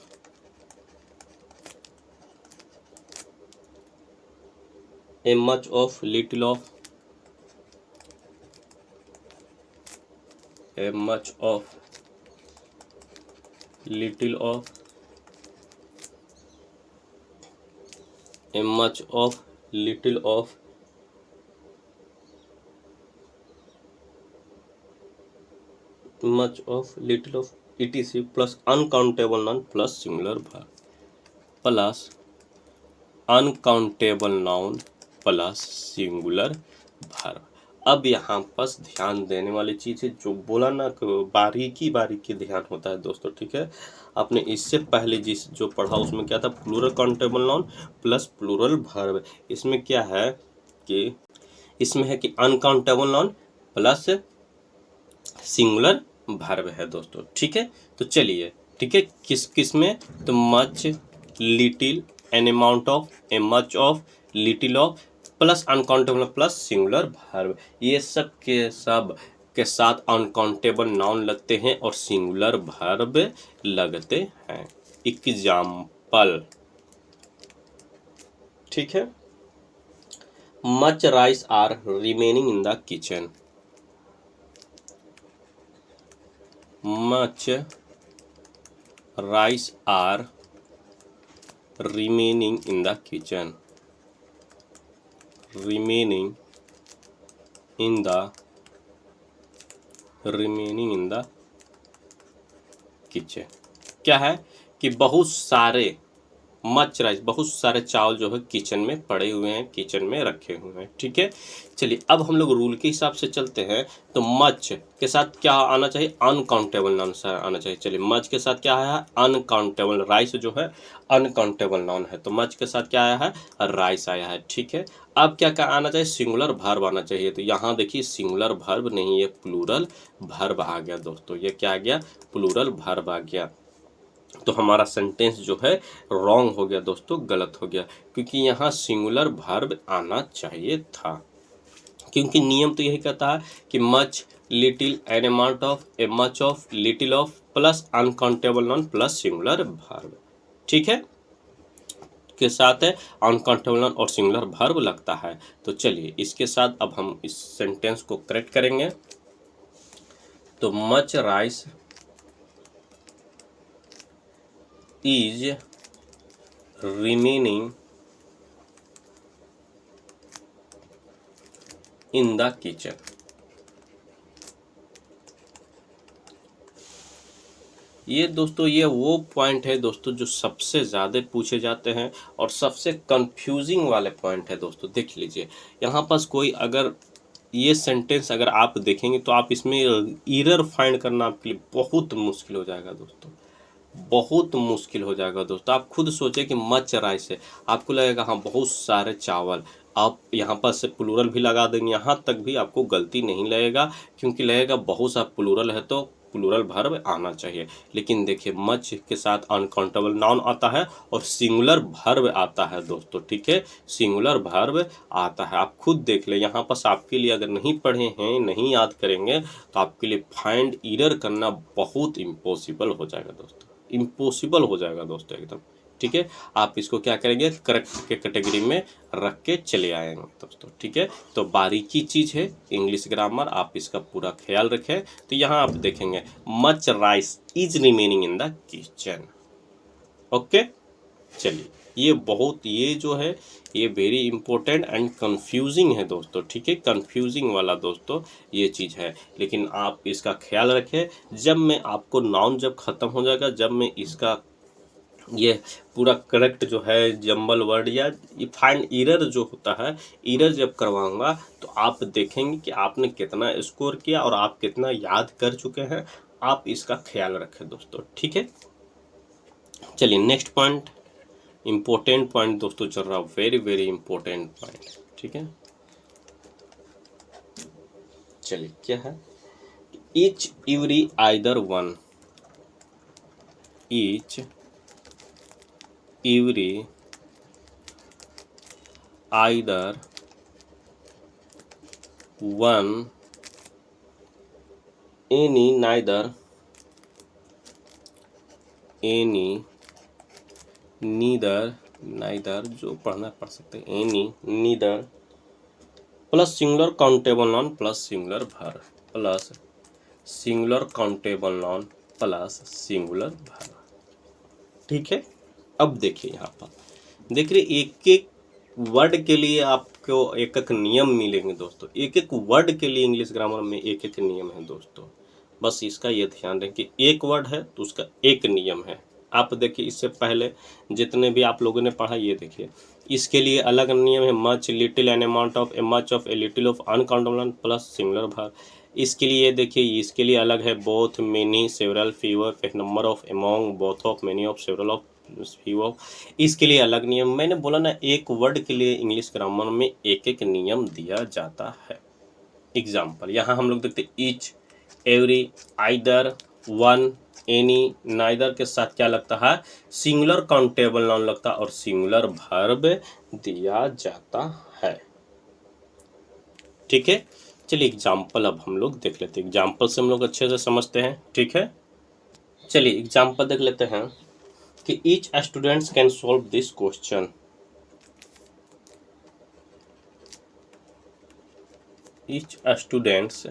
a much of, little of, a much of, little of, a much of, little of, much of, little of, etc plus uncountable noun plus singular verb plus uncountable noun plus singular verb. अब यहाँ बस ध्यान देने वाली चीज़ है, जो बोला ना, बारीकी ध्यान होता है दोस्तों। ठीक है, आपने इससे पहले जो पढ़ा उसमें क्या था, plural countable noun plus plural verb. इसमें क्या है कि इसमें है कि uncountable noun plus singular verb है दोस्तों। ठीक है, तो चलिए, ठीक है, किस में, तो much, little, an amount of, a much of, little of plus uncountable plus singular verb, ये सब के साथ अनकाउंटेबल नाउन लगते हैं और सिंगुलर वर्ब लगते हैं। एग्जाम्पल, ठीक है, much rice are remaining in the kitchen, much rice are remaining in the kitchen, remaining in the kitchen। क्या है कि बहुत सारे मच राइस, बहुत सारे चावल जो है किचन में पड़े हुए हैं, किचन में रखे हुए हैं। ठीक है, चलिए अब हम लोग रूल के हिसाब से चलते हैं। तो मच के साथ क्या आना चाहिए, अनकाउंटेबल नाउन आना चाहिए। चलिए मच के साथ क्या आया है, अनकाउंटेबल, राइस जो है अनकाउंटेबल नाउन है, तो मच के साथ क्या आया है, राइस आया है। ठीक है, अब क्या क्या आना चाहिए, सिंगुलर वर्ब आना चाहिए। तो यहाँ देखिए सिंगुलर वर्ब नहीं, ये प्लूरल वर्ब आ गया दोस्तों। ये क्या आ गया, प्लूरल वर्ब आ गया। तो हमारा सेंटेंस जो है रॉन्ग हो गया दोस्तों, गलत हो गया, क्योंकि यहाँ सिंगुलर वर्ब आना चाहिए था। क्योंकि नियम तो यही कहता है कि much, little, an amount of, a much of, little of plus uncountable noun plus singular verb, ठीक है, के साथ है अनकाउंटेबल नाउन और सिंगुलर वर्ब लगता है। तो चलिए इसके साथ अब हम इस सेंटेंस को करेक्ट करेंगे। तो much rice is remaining in the kitchen. ये दोस्तों ये वो पॉइंट है दोस्तों जो सबसे ज़्यादा पूछे जाते हैं और सबसे कंफ्यूजिंग वाले पॉइंट है दोस्तों। देख लीजिए यहाँ पास कोई अगर ये सेंटेंस अगर आप देखेंगे तो आप इसमें एरर फाइंड करना आपके लिए बहुत मुश्किल हो जाएगा दोस्तों, बहुत मुश्किल हो जाएगा दोस्तों। आप खुद सोचे कि मच राइस है, आपको लगेगा हाँ बहुत सारे चावल, आप यहाँ पर से प्लूरल भी लगा देंगे, यहाँ तक भी आपको गलती नहीं लगेगा, क्योंकि लगेगा बहुत सा प्लूरल है तो प्लूरल वर्ब आना चाहिए। लेकिन देखिए मच के साथ अनकाउंटेबल नाउन आता है और सिंगुलर वर्ब आता है दोस्तों, ठीक है, सिंगुलर वर्ब आता है। आप खुद देख ले, यहाँ पर आपके लिए अगर नहीं पढ़े हैं, नहीं याद करेंगे तो आपके लिए फाइंड एरर करना बहुत इम्पॉसिबल हो जाएगा दोस्तों, इम्पॉसिबल हो जाएगा दोस्तों एकदम, ठीक है। आप इसको क्या करेंगे, करेक्ट के कैटेगरी में रख के चले आएंगे दोस्तों, ठीक है। तो बारीकी चीज़ है इंग्लिश ग्रामर, आप इसका पूरा ख्याल रखें। तो यहाँ आप देखेंगे much rice is remaining in the kitchen, okay. चलिए ये जो है ये वेरी इंपॉर्टेंट एंड कंफ्यूजिंग है दोस्तों, ठीक है, कंफ्यूजिंग वाला दोस्तों ये चीज़ है। लेकिन आप इसका ख्याल रखें, जब मैं आपको नाउन जब ख़त्म हो जाएगा, जब मैं इसका ये पूरा करेक्ट जो है जंबल वर्ड या ये फाइंड एरर जो होता है, एरर जब करवाऊंगा तो आप देखेंगे कि आपने कितना स्कोर किया और आप कितना याद कर चुके हैं। आप इसका ख्याल रखें दोस्तों, ठीक है। चलिए नेक्स्ट पॉइंट, इम्पोर्टेंट पॉइंट दोस्तों चल रहा है, वेरी वेरी इंपॉर्टेंट पॉइंट, ठीक है। चलिए क्या है, each every either one, each every either one, any neither, any neither, neither जो पढ़ना पढ़ सकते हैं, any neither plus singular countable noun plus singular verb plus singular countable noun plus singular verb, ठीक है। अब देखिए यहाँ पर देखिए एक एक वर्ड के लिए आपको एक एक नियम मिलेंगे दोस्तों, एक एक वर्ड के लिए इंग्लिश ग्रामर में एक एक नियम है दोस्तों। बस इसका ये ध्यान रखें कि एक वर्ड है तो उसका एक नियम है। आप देखिए इससे पहले जितने भी आप लोगों ने पढ़ा, ये देखिए इसके लिए अलग नियम है, much, little, an amount of, a much of, a little of, uncountable plus singular verb. इसके लिए देखिए इसके लिए अलग है, both, many, several, fewer, a number of, among, both of, many of, several of, few of. इसके लिए अलग नियम। मैंने बोला ना एक वर्ड के लिए इंग्लिश ग्रामर में एक एक नियम दिया जाता है। एग्जाम्पल यहाँ हम लोग देखते each, every, either, one, any, neither के साथ क्या लगता है, सिंगुलर काउंटेबल नाउन लगता है और सिंगुलर वर्ब दिया जाता है, ठीक है। चलिए एग्जाम्पल अब हम लोग देख लेते हैं, एग्जाम्पल से हम लोग अच्छे से समझते हैं, ठीक है। चलिए एग्जाम्पल देख लेते हैं कि each students can solve this question, each students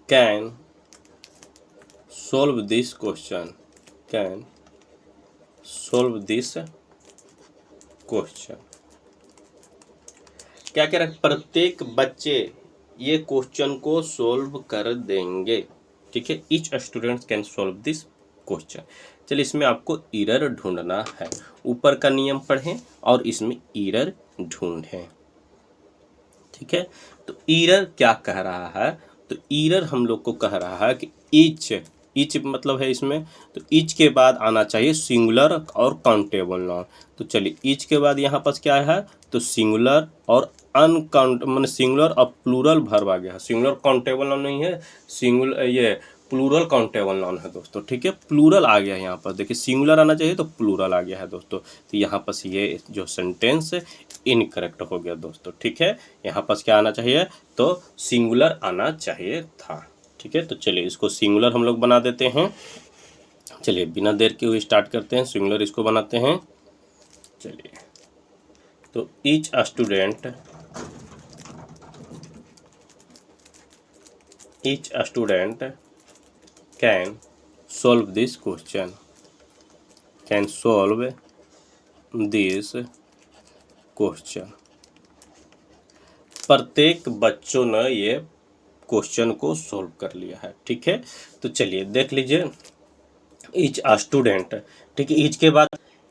can solve this question, can solve this question। क्या कह रहे हैं, प्रत्येक बच्चे ये क्वेश्चन को सोल्व कर देंगे, ठीक है। Each student can solve this question. चलिए इसमें आपको एरर ढूंढना है, ऊपर का नियम पढ़ें और इसमें एरर ढूंढें, ठीक है। तो एरर क्या कह रहा है, तो एरर हम लोग को कह रहा है कि ईच, ईच मतलब है इसमें, तो ईच के बाद आना चाहिए सिंगुलर और काउंटेबल नाउन। तो चलिए ईच के बाद यहाँ पास क्या है, तो सिंगुलर और अनकाउंट मैंने सिंगुलर और प्लूरल वर्ब आ गया। सिंगुलर काउंटेबल नाउन नहीं है, सिंगुलर ये प्लूरल काउंटेबल नाउन है दोस्तों, ठीक है। प्लूरल आ गया है यहाँ पर, देखिए सिंगुलर आना चाहिए तो प्लूरल आ गया है दोस्तों। तो यहाँ पर ये जो सेंटेंस इनकरेक्ट हो गया दोस्तों, ठीक है। यहाँ पर क्या आना चाहिए, तो सिंगुलर आना चाहिए था, ठीक है। तो चलिए इसको सिंगुलर हम लोग बना देते हैं। चलिए बिना देर के हुए स्टार्ट करते हैं, सिंगुलर इसको बनाते हैं। चलिए, तो each student can solve this question, can solve this question। प्रत्येक बच्चों ने ये क्वेश्चन को सॉल्व कर लिया है, ठीक है। तो चलिए देख लीजिए, ईच स्टूडेंट, ठीक है।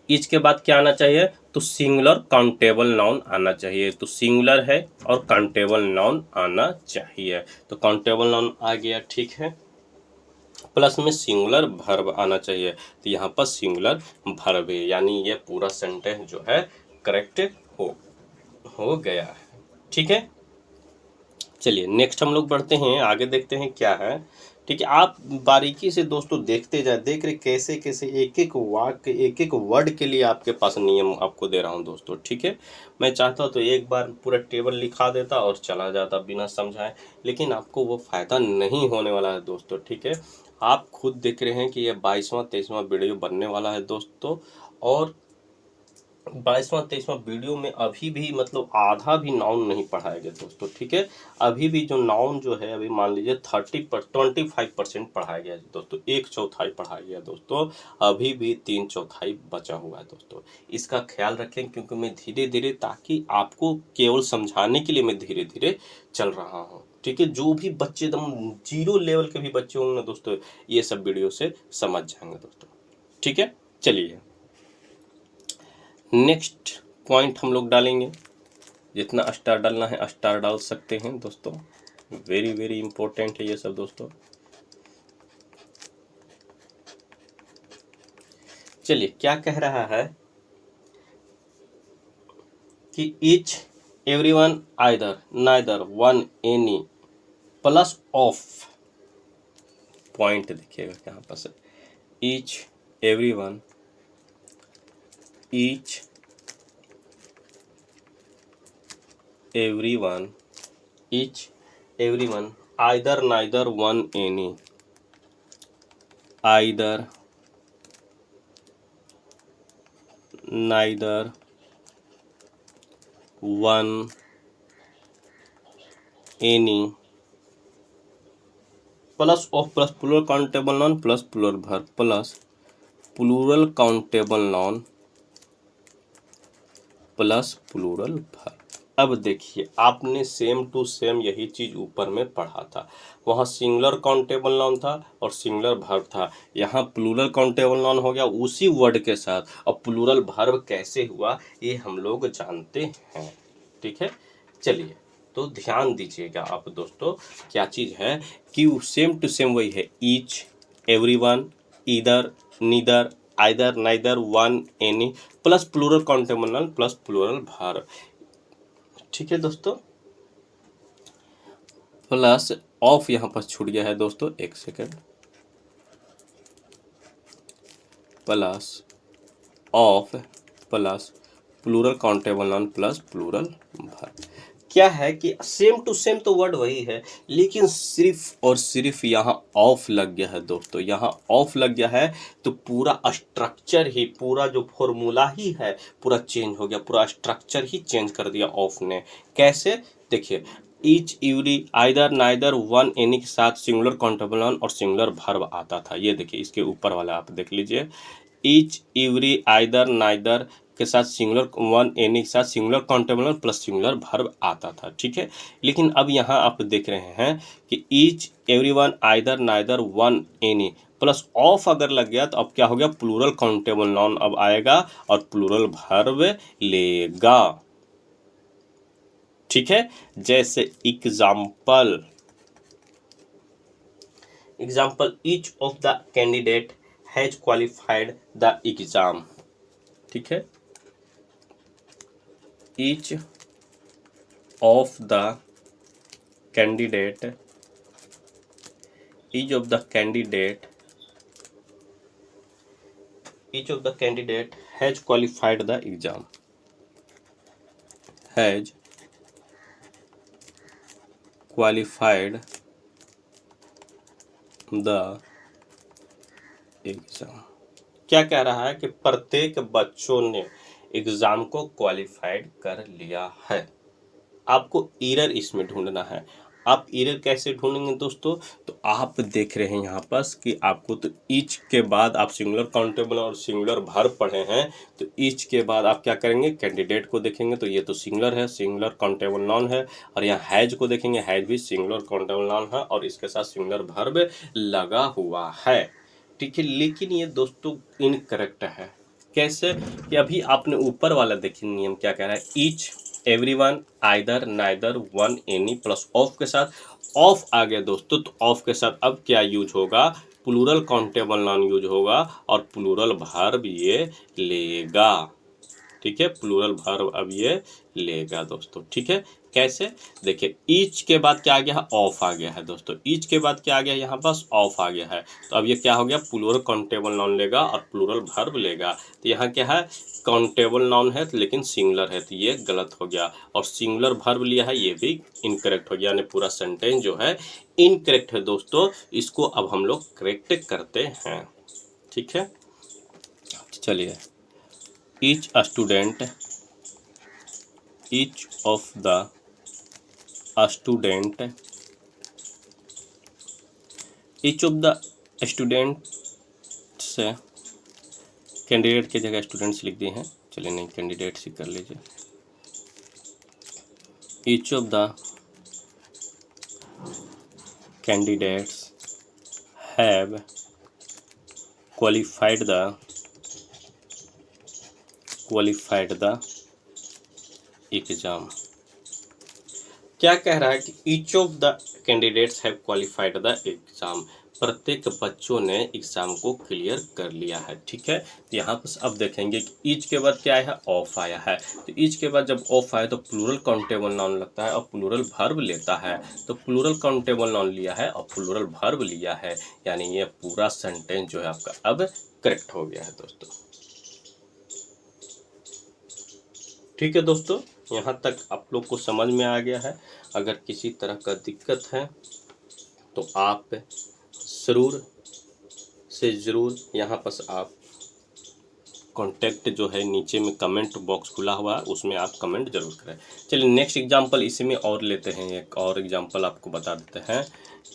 ईच के बाद क्या आना चाहिए, तो सिंगुलर काउंटेबल नाउन आना चाहिए। तो सिंगुलर है और काउंटेबल नाउन आना चाहिए, तो काउंटेबल नाउन आ गया, ठीक है। प्लस में सिंगुलर वर्ब आना चाहिए, तो यहाँ पर सिंगुलर वर्ब है, यानी ये पूरा सेंटेंस जो है करेक्ट हो गया है, ठीक है। चलिए नेक्स्ट हम लोग बढ़ते हैं, आगे देखते हैं क्या है, ठीक है। आप बारीकी से दोस्तों देखते जाए, देख रहे कैसे कैसे एक एक वाक्य एक एक वर्ड के लिए आपके पास नियम आपको दे रहा हूँ दोस्तों, ठीक है। मैं चाहता तो एक बार पूरा टेबल लिखा देता और चला जाता बिना समझाए, लेकिन आपको वो फ़ायदा नहीं होने वाला है दोस्तों, ठीक है। आप खुद देख रहे हैं कि ये 22वां 23वां वीडियो बनने वाला है दोस्तों, और 22वां 23वां वीडियो में अभी भी मतलब आधा भी नाउन नहीं पढ़ाया गया दोस्तों, ठीक है। अभी भी जो नाउन जो है, अभी मान लीजिए 25% पढ़ाया गया है दोस्तों, 1/4 पढ़ाया गया दोस्तों, अभी भी 3/4 बचा हुआ है दोस्तों। इसका ख्याल रखें, क्योंकि मैं धीरे धीरे, ताकि आपको केवल समझाने के लिए मैं धीरे धीरे चल रहा हूँ, ठीक है। जो भी बच्चे एकदम 0 लेवल के भी बच्चे होंगे ना दोस्तों, ये सब वीडियो से समझ जाएंगे दोस्तों, ठीक है। चलिए नेक्स्ट पॉइंट हम लोग डालेंगे, जितना स्टार डालना है स्टार डाल सकते हैं दोस्तों, वेरी वेरी इंपॉर्टेंट है ये सब दोस्तों। चलिए क्या कह रहा है कि each everyone either neither one any plus of, point देखिएगा यहाँ पर से, each everyone either neither one any, either neither one any plus of plus plural countable noun plus plural verb plus plural countable noun plus plural verb. अब देखिए, आपने same to same यही चीज ऊपर में पढ़ा था, वहाँ सिंगुलर काउंटेबल नाउन था और सिंगुलर वर्ब था, यहाँ प्लूरल काउंटेबल नाउन हो गया उसी वर्ड के साथ, और प्लूरल वर्ब कैसे हुआ ये हम लोग जानते हैं, ठीक है। चलिए तो ध्यान दीजिएगा आप दोस्तों, क्या चीज़ है कि सेम टू सेम वही है, each everyone either neither either neither one any plus plural countable noun plus plural verb, ठीक है दोस्तों। प्लस ऑफ यहाँ पर छूट गया है दोस्तों, एक second, plus of plus plural countable noun plus plural verb. क्या है कि सेम टू सेम तो वर्ड वही है, लेकिन सिर्फ और सिर्फ यहाँ ऑफ लग गया है दोस्तों, यहाँ ऑफ लग गया है तो पूरा स्ट्रक्चर ही, पूरा जो फॉर्मूला ही है पूरा चेंज हो गया, पूरा स्ट्रक्चर ही चेंज कर दिया ऑफ ने। कैसे, देखिए, each every either neither one any के साथ सिंगुलर काउंटेबल नाउन और सिंगुलर वर्ब आता था, ये देखिए इसके ऊपर वाला आप देख लीजिए, ईच एवरी आइदर नाइदर के साथ सिंगुलर वन एनी के साथ singular countable noun plus singular verb आता था, ठीक है। लेकिन अब यहाँ आप देख रहे हैं कि each everyone either neither one any plus of अगर लग गया तो अब क्या हो गया, प्लूरल काउंटेबल नाउन अब आएगा और प्लूरल वर्ब लेगा, ठीक है। जैसे example each of the candidate has qualified the exam, ठीक है। Each of the candidate each of the candidate has qualified the exam, has qualified the exam. क्या कह रहा है कि प्रत्येक बच्चों ने एग्जाम को क्वालिफाइड कर लिया है। आपको एरर इसमें ढूंढना है। आप एरर कैसे ढूंढेंगे दोस्तों? तो आप देख रहे हैं यहाँ पास कि आपको तो ईच के बाद आप सिंगुलर काउंटेबल और सिंगुलर वर्ब पढ़े हैं, तो ईच के बाद आप क्या करेंगे? कैंडिडेट को देखेंगे तो ये तो सिंगुलर है, सिंगुलर काउंटेबल नाउन है, और यहाँ हैज को देखेंगे, हैज भी सिंगुलर काउंटेबल नाउन है और इसके साथ सिंगुलर वर्ब लगा हुआ है। ठीक है, लेकिन ये दोस्तों इनकरेक्ट है। कैसे? कि अभी आपने ऊपर वाला देखिए नियम क्या कह रहा है, each, everyone, either, neither, one, any plus of के साथ, ऑफ आ गया दोस्तों, तो ऑफ के साथ अब क्या यूज होगा? प्लूरल काउंटेबल नाउन यूज होगा और प्लूरल वर्ब ये लेगा। ठीक है, प्लूरल वर्ब अब ये लेगा दोस्तों। ठीक है, कैसे? देखिए ईच के बाद क्या आ गया है? ऑफ आ गया है दोस्तों। ईच के बाद क्या आ गया? यहाँ पास ऑफ आ गया है, तो अब ये क्या हो गया? प्लूरल काउंटेबल नाउन लेगा और प्लूरल वर्ब लेगा। तो यहाँ क्या है? काउंटेबल नाउन है लेकिन सिंगुलर है, तो ये गलत हो गया। और सिंगुलर वर्ब लिया है, ये भी इनकरेक्ट हो गया, यानी पूरा सेंटेंस जो है इनकरेक्ट है दोस्तों। इसको अब हम लोग करेक्ट करते हैं। ठीक है, चलिए, each student, each of the student, each of the students, candidate की जगह स्टूडेंट्स लिख दिए हैं, चलिए नहीं कैंडिडेट्स ही कर लीजिए। each of the candidates have qualified the exam. क्या कह रहा है कि each of the candidates have qualified the exam, प्रत्येक बच्चों ने एग्जाम को क्लियर कर लिया है। ठीक है, तो यहाँ पर अब देखेंगे कि ईच के बाद क्या आया है? ऑफ आया है। तो ईच के बाद जब ऑफ आया तो प्लूरल काउंटेबल नाउन लगता है और प्लूरल वर्ब लेता है, तो प्लूरल काउंटेबल नाउन लिया है और प्लूरल वर्ब लिया है, यानी ये पूरा सेंटेंस जो है आपका अब करेक्ट हो गया है दोस्तों। ठीक है दोस्तों, यहाँ तक आप लोग को समझ में आ गया है। अगर किसी तरह का दिक्कत है तो आप ज़रूर यहाँ पर आप कांटेक्ट जो है नीचे में कमेंट बॉक्स खुला हुआ है, उसमें आप कमेंट जरूर करें। चलिए नेक्स्ट एग्जांपल इसी में और लेते हैं। एक और एग्जांपल आपको बता देते हैं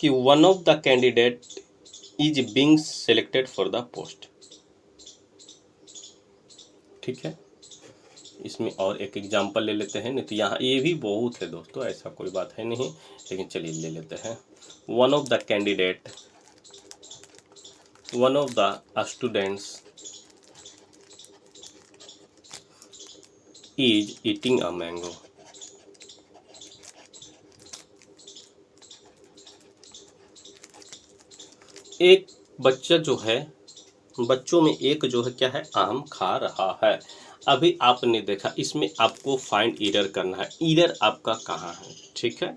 कि one of the candidate is being selected for the post. ठीक है, इसमें और एक एग्जांपल ले लेते हैं, नहीं तो यहाँ ये भी बहुत है दोस्तों, ऐसा कोई बात है नहीं, लेकिन चलिए ले लेते हैं। One of the candidate, one of the students is eating a mango. एक बच्चा जो है, बच्चों में एक जो है क्या है? आम खा रहा है। अभी आपने देखा, इसमें आपको फाइंड एरर करना है। एरर आपका कहाँ है? ठीक है,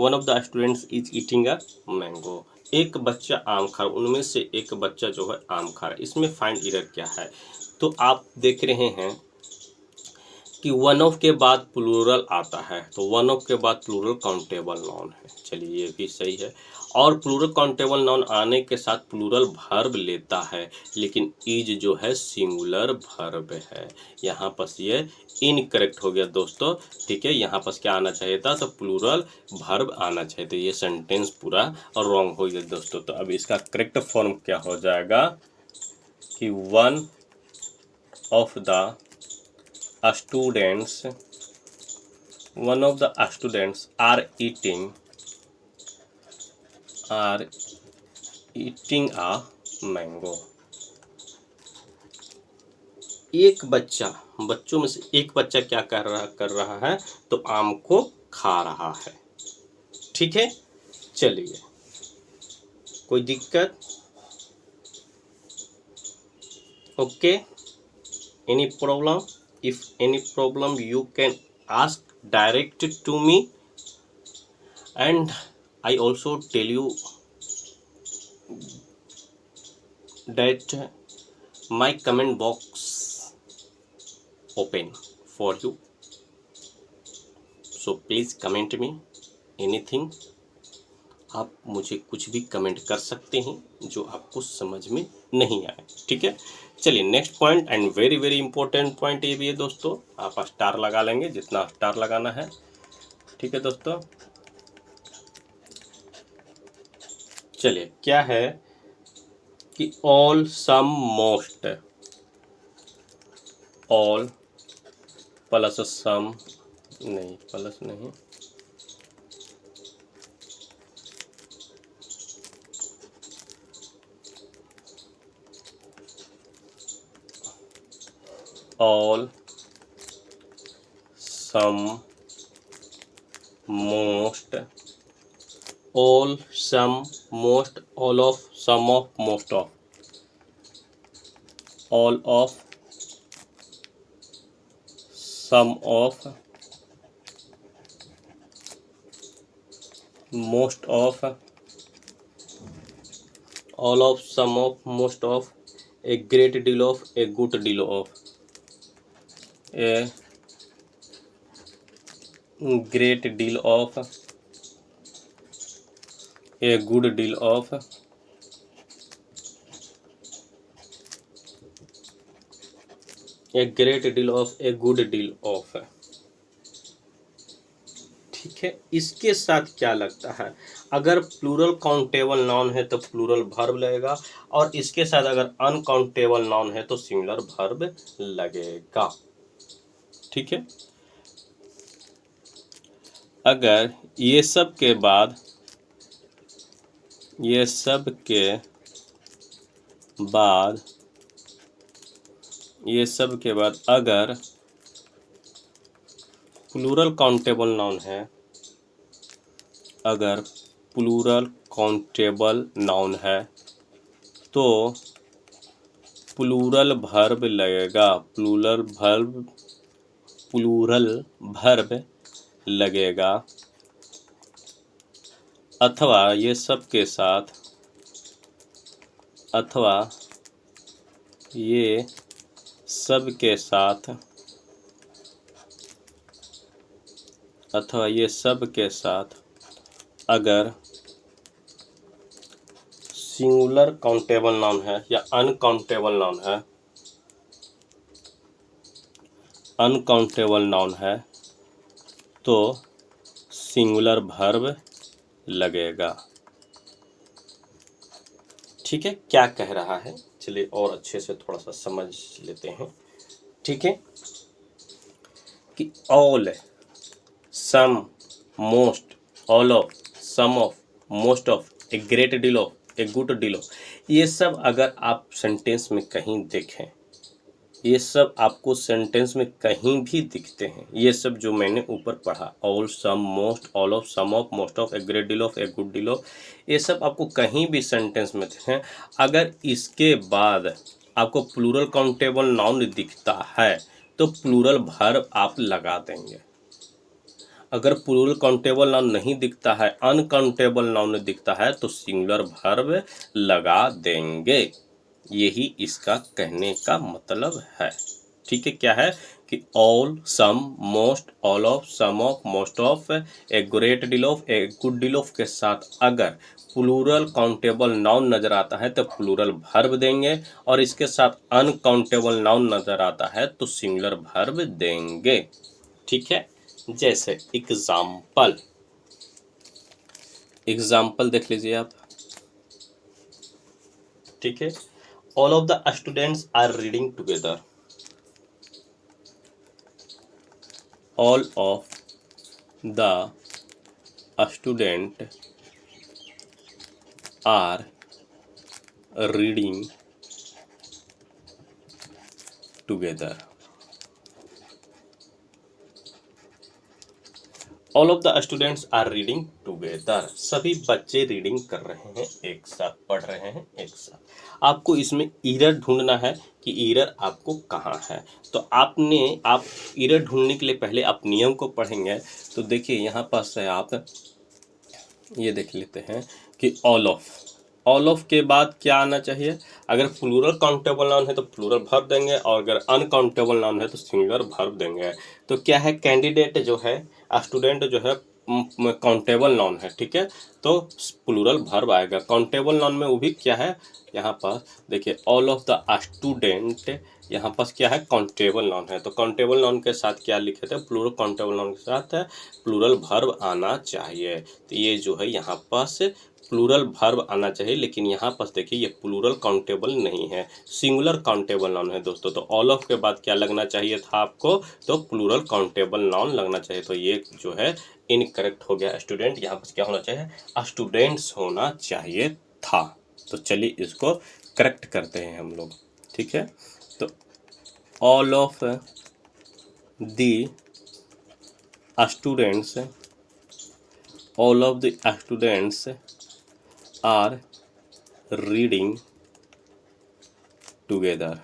one of the students is eating a mango, एक बच्चा आम खा रहा है, उनमें से एक बच्चा जो है आम खा रहा है। इसमें फाइंड एरर क्या है? तो आप देख रहे हैं कि वन ऑफ के बाद प्लूरल आता है, तो वन ऑफ के बाद प्लूरल काउंटेबल नाउन है। चलिए ये भी सही है, और प्लूरल काउंटेबल नाउन आने के साथ प्लूरल वर्ब लेता है, लेकिन इज जो है सिंगुलर वर्ब है। यहाँ पर ये इनकरेक्ट हो गया दोस्तों। ठीक है, यहाँ पर क्या आना चाहिए था? तो प्लूरल वर्ब आना चाहिए था। ये सेंटेंस पूरा रॉन्ग हो गया दोस्तों। तो अब इसका करेक्ट फॉर्म क्या हो जाएगा कि one of the students, one of the students are eating a mango। एक बच्चा, बच्चों में से एक बच्चा क्या कर रहा है? तो आम को खा रहा है। ठीक है, चलिए, कोई दिक्कत? Okay, any problem? If any problem you can ask direct to me, and I also tell you that my comment box open for you, so please comment me anything. आप मुझे कुछ भी कमेंट कर सकते हैं जो आपको समझ में नहीं आए, ठीक है। चलिए next point and very very important point ये भी है दोस्तों, आप स्टार लगा लेंगे जितना स्टार लगाना है, ठीक है दोस्तों। चलिए क्या है कि all some most, all plus some नहीं, प्लस नहीं, all some most, all some most, all of some of most of, all of some of most of, all of some of most of, a great deal of, a good deal of, a great deal of, a good deal of, a great deal of, a good deal of, ठीक है। इसके साथ क्या लगता है, अगर plural countable noun है तो प्लूरल वर्ब लगेगा, और इसके साथ अगर अनकाउंटेबल नाउन है तो सिंगुलर वर्ब लगेगा, ठीक है। अगर ये सब के बाद, ये सब के बाद, ये सब के बाद अगर प्लूरल काउंटेबल नाउन है, अगर प्लूरल काउंटेबल नाउन है तो प्लूरल वर्ब लगेगा, प्लूरल वर्ब, प्लूरल वर्ब लगेगा, अथवा ये सब के साथ, अथवा ये सब के साथ, अथवा ये सब के साथ अगर सिंगुलर काउंटेबल नाउन है या अनकाउंटेबल नाउन है, अनकाउंटेबल नाउन है तो सिंगुलर वर्ब लगेगा, ठीक है। क्या कह रहा है चलिए और अच्छे से थोड़ा सा समझ लेते हैं, ठीक है, कि all, some, most, all of, some of, most of, a great deal of, a good deal of, ये सब अगर आप सेंटेंस में कहीं देखें, ये सब आपको सेंटेंस में कहीं भी दिखते हैं, ये सब जो मैंने ऊपर पढ़ा, all, some, most, all of, some of, most of, a great deal of, a good deal of, ये सब आपको कहीं भी सेंटेंस में दिखें, अगर इसके बाद आपको प्लूरल काउंटेबल नाउन दिखता है तो प्लूरल वर्ब आप लगा देंगे। अगर प्लूरल काउंटेबल नाउन नहीं दिखता है, अनकाउंटेबल नाउन दिखता है तो सिंगुलर वर्ब लगा देंगे। यही इसका कहने का मतलब है, ठीक है। क्या है कि all, some, most, all of, some of, most of, a great deal of, a good deal of के साथ अगर प्लूरल काउंटेबल नाउन नजर आता है तो प्लूरल वर्ब देंगे, और इसके साथ अनकाउंटेबल नाउन नजर आता है तो सिंगुलर वर्ब देंगे, ठीक है। जैसे एग्जाम्पल, एग्जाम्पल देख लीजिए आप, ठीक है। All of the students are reading together, all of the student are reading together, all of the students are reading together, सभी बच्चे रीडिंग कर रहे हैं, एक साथ पढ़ रहे हैं, एक साथ। आपको इसमें एरर ढूंढना है कि एरर आपको कहाँ है, तो आप एरर ढूंढने के लिए पहले आप नियम को पढ़ेंगे। तो देखिए यहाँ पास है, आप ये देख लेते हैं कि ऑल ऑफ, ऑल ऑफ के बाद क्या आना चाहिए? अगर प्लूरल काउंटेबल नाउन है तो प्लूरल वर्ब देंगे, और अगर अनकाउंटेबल नाउन है तो सिंगुलर वर्ब देंगे। तो क्या है, कैंडिडेट जो है, स्टूडेंट जो है काउंटेबल नाउन है, ठीक है, तो प्लूरल वर्ब आएगा। काउंटेबल नाउन में वो भी क्या है, यहाँ पर देखिए ऑल ऑफ द स्टूडेंट, यहाँ पास क्या है, काउंटेबल नाउन है। तो काउंटेबल नाउन के साथ क्या लिखे थे, प्लूरल काउंटेबल नाउन के साथ प्लूरल वर्ब आना चाहिए। तो ये जो है यहाँ पास प्लूरल वर्ब आना चाहिए, लेकिन यहाँ पास देखिए ये प्लूरल काउंटेबल नहीं है, सिंगुलर काउंटेबल नाउन है दोस्तों। तो ऑल ऑफ के बाद क्या लगना चाहिए था आपको, तो प्लूरल काउंटेबल नाउन लगना चाहिए। तो ये जो है इनकरेक्ट हो गया स्टूडेंट, यहाँ पर क्या होना चाहिए, स्टूडेंट्स होना चाहिए था। तो चलिए इसको करेक्ट करते हैं हम लोग, ठीक है। तो all of the students, all of the students are reading together,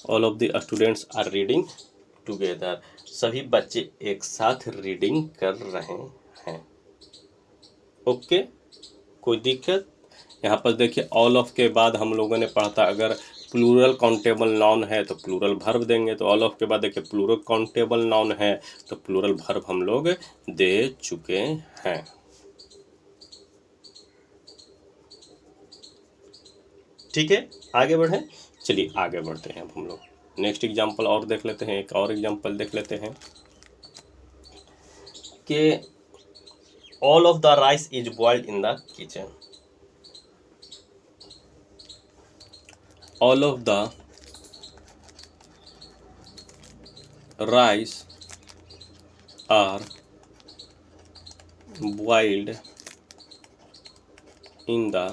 all of the students are reading together, सभी बच्चे एक साथ रीडिंग कर रहे हैं। ओके, कोई दिक्कत? यहाँ पर देखिए ऑल ऑफ के बाद हम लोगों ने पढ़ा था, अगर प्लूरल काउंटेबल नाउन है तो प्लूरल वर्ब देंगे। तो ऑल ऑफ के बाद देखिए प्लूरल काउंटेबल नाउन है तो प्लूरल वर्ब हम लोग दे चुके हैं। ठीक है, आगे बढ़े, चलिए आगे बढ़ते हैं। अब हम लोग नेक्स्ट एग्जाम्पल और देख लेते हैं, एक और एग्जाम्पल देख लेते हैं कि all of the rice is boiled in the kitchen, all of the rice are boiled in the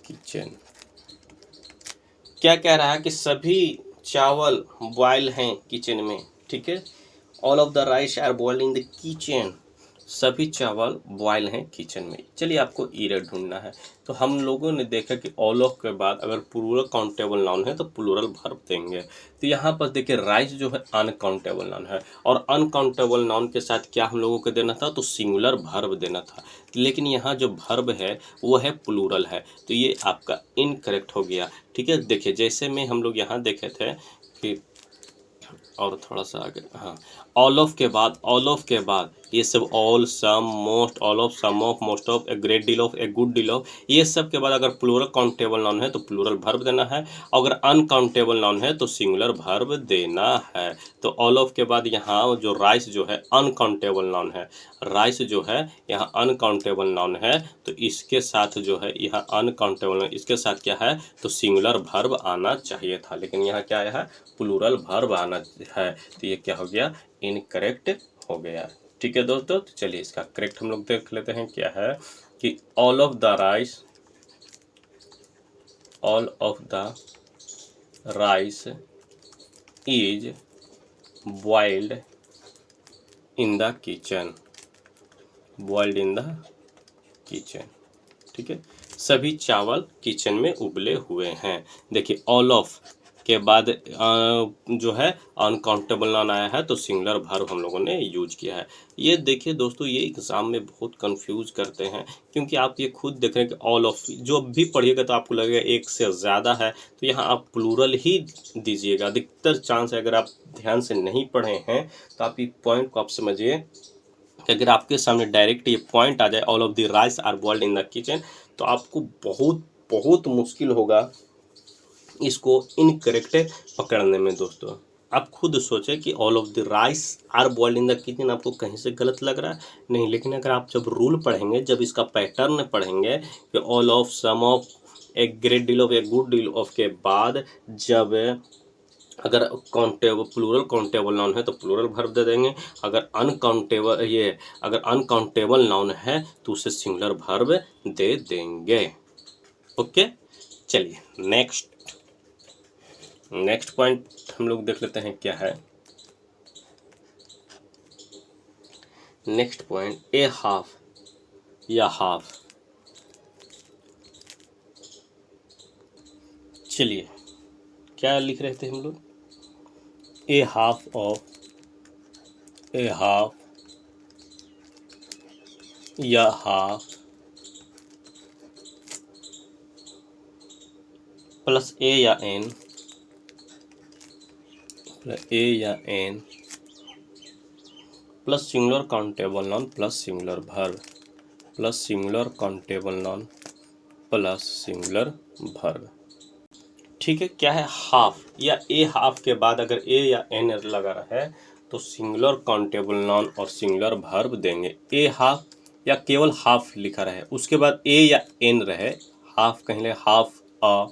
kitchen। क्या कह रहा है कि सभी चावल बॉयल हैं किचन में, ठीक है। All of the rice are boiled in the kitchen, सभी चावल बॉयल हैं किचन में। चलिए आपको ईरर ढूंढना है। तो हम लोगों ने देखा कि ऑल ऑफ के बाद अगर प्लूरल काउंटेबल नाउन है तो प्लूरल वर्ब देंगे। तो यहाँ पर देखिए राइस जो है अनकाउंटेबल नाउन है, और अनकाउंटेबल नाउन के साथ क्या हम लोगों को देना था, तो सिंगुलर वर्ब देना था। लेकिन यहाँ जो वर्ब है वो है प्लूरल है, तो ये आपका इनकरेक्ट हो गया, ठीक है। देखिए जैसे में हम लोग यहाँ देखे थे कि, और थोड़ा सा आगे, हाँ, ऑल ऑफ के बाद, ऑल ऑफ के बाद ये सब all, some, most, all of, some of, most of, a great deal of, a good deal of, ये सब के बाद अगर प्लूरल काउंटेबल नाउन है तो प्लूरल वर्ब देना है, अगर अनकाउंटेबल नाउन है तो सिंगुलर वर्ब देना है। तो ऑल ऑफ के बाद यहाँ जो राइस जो है अनकाउंटेबल नाउन है, राइस जो है यहाँ अनकाउंटेबल नाउन है, तो इसके साथ जो है यहाँ अनकाउंटेबल, इसके साथ क्या है, तो सिंगुलर वर्ब आना चाहिए था, लेकिन यहाँ क्या आया है, प्लूरल वर्ब आना है। तो ये क्या हो गया, इनकरेक्ट हो गया। ठीक है दोस्तों, तो चलिए इसका करेक्ट हम लोग देख लेते हैं क्या है, कि all of the rice, all of the rice is boiled in the kitchen, boiled in the kitchen, ठीक है, सभी चावल किचन में उबले हुए हैं। देखिए ऑल ऑफ के बाद जो है अनकाउंटेबल नाउन आया है तो सिंगुलर वर्ब हम लोगों ने यूज किया है। ये देखिए दोस्तों, ये एग्जाम में बहुत कंफ्यूज करते हैं, क्योंकि आप ये खुद देख रहे हैं कि ऑल ऑफ जो भी पढ़िएगा तो आपको लगेगा एक से ज़्यादा है, तो यहाँ आप प्लूरल ही दीजिएगा। अधिकतर चांस है, अगर आप ध्यान से नहीं पढ़े हैं तो आप ये पॉइंट को आप समझिए कि अगर आपके सामने डायरेक्ट ये पॉइंट आ जाए, all of the rice are boiled in the kitchen, तो आपको बहुत बहुत मुश्किल होगा इसको इनकरेक्ट पकड़ने में। दोस्तों आप खुद सोचें कि all of the rice are boiled in the kitchen आपको कहीं से गलत लग रहा है नहीं, लेकिन अगर आप जब रूल पढ़ेंगे, जब इसका पैटर्न पढ़ेंगे कि all of, some of, a great deal of, a good deal of के बाद जब अगर काउंटेबल प्लूरल काउंटेबल नाउन है तो प्लूरल वर्ब दे देंगे, अगर अनकाउंटेबल अगर अनकाउंटेबल नाउन है तो उसे सिंगुलर वर्ब दे देंगे। ओके, चलिए नेक्स्ट पॉइंट हम लोग देख लेते हैं क्या है। नेक्स्ट पॉइंट, ए हाफ या हाफ। चलिए क्या लिख रहे थे हम लोग, a half of, a half या हाफ प्लस ए या एन, ए या an plus singular countable noun plus singular verb, plus singular countable noun plus singular verb. ठीक है, क्या है हाफ या ए हाफ के बाद अगर ए या एन लगा रहा है तो सिंगुलर काउंटेबल नाउन और सिंगुलर वर्ब देंगे। ए हाफ या केवल हाफ लिखा रहे उसके बाद ए या एन रहे, हाफ कहीं ले, हाफ अ,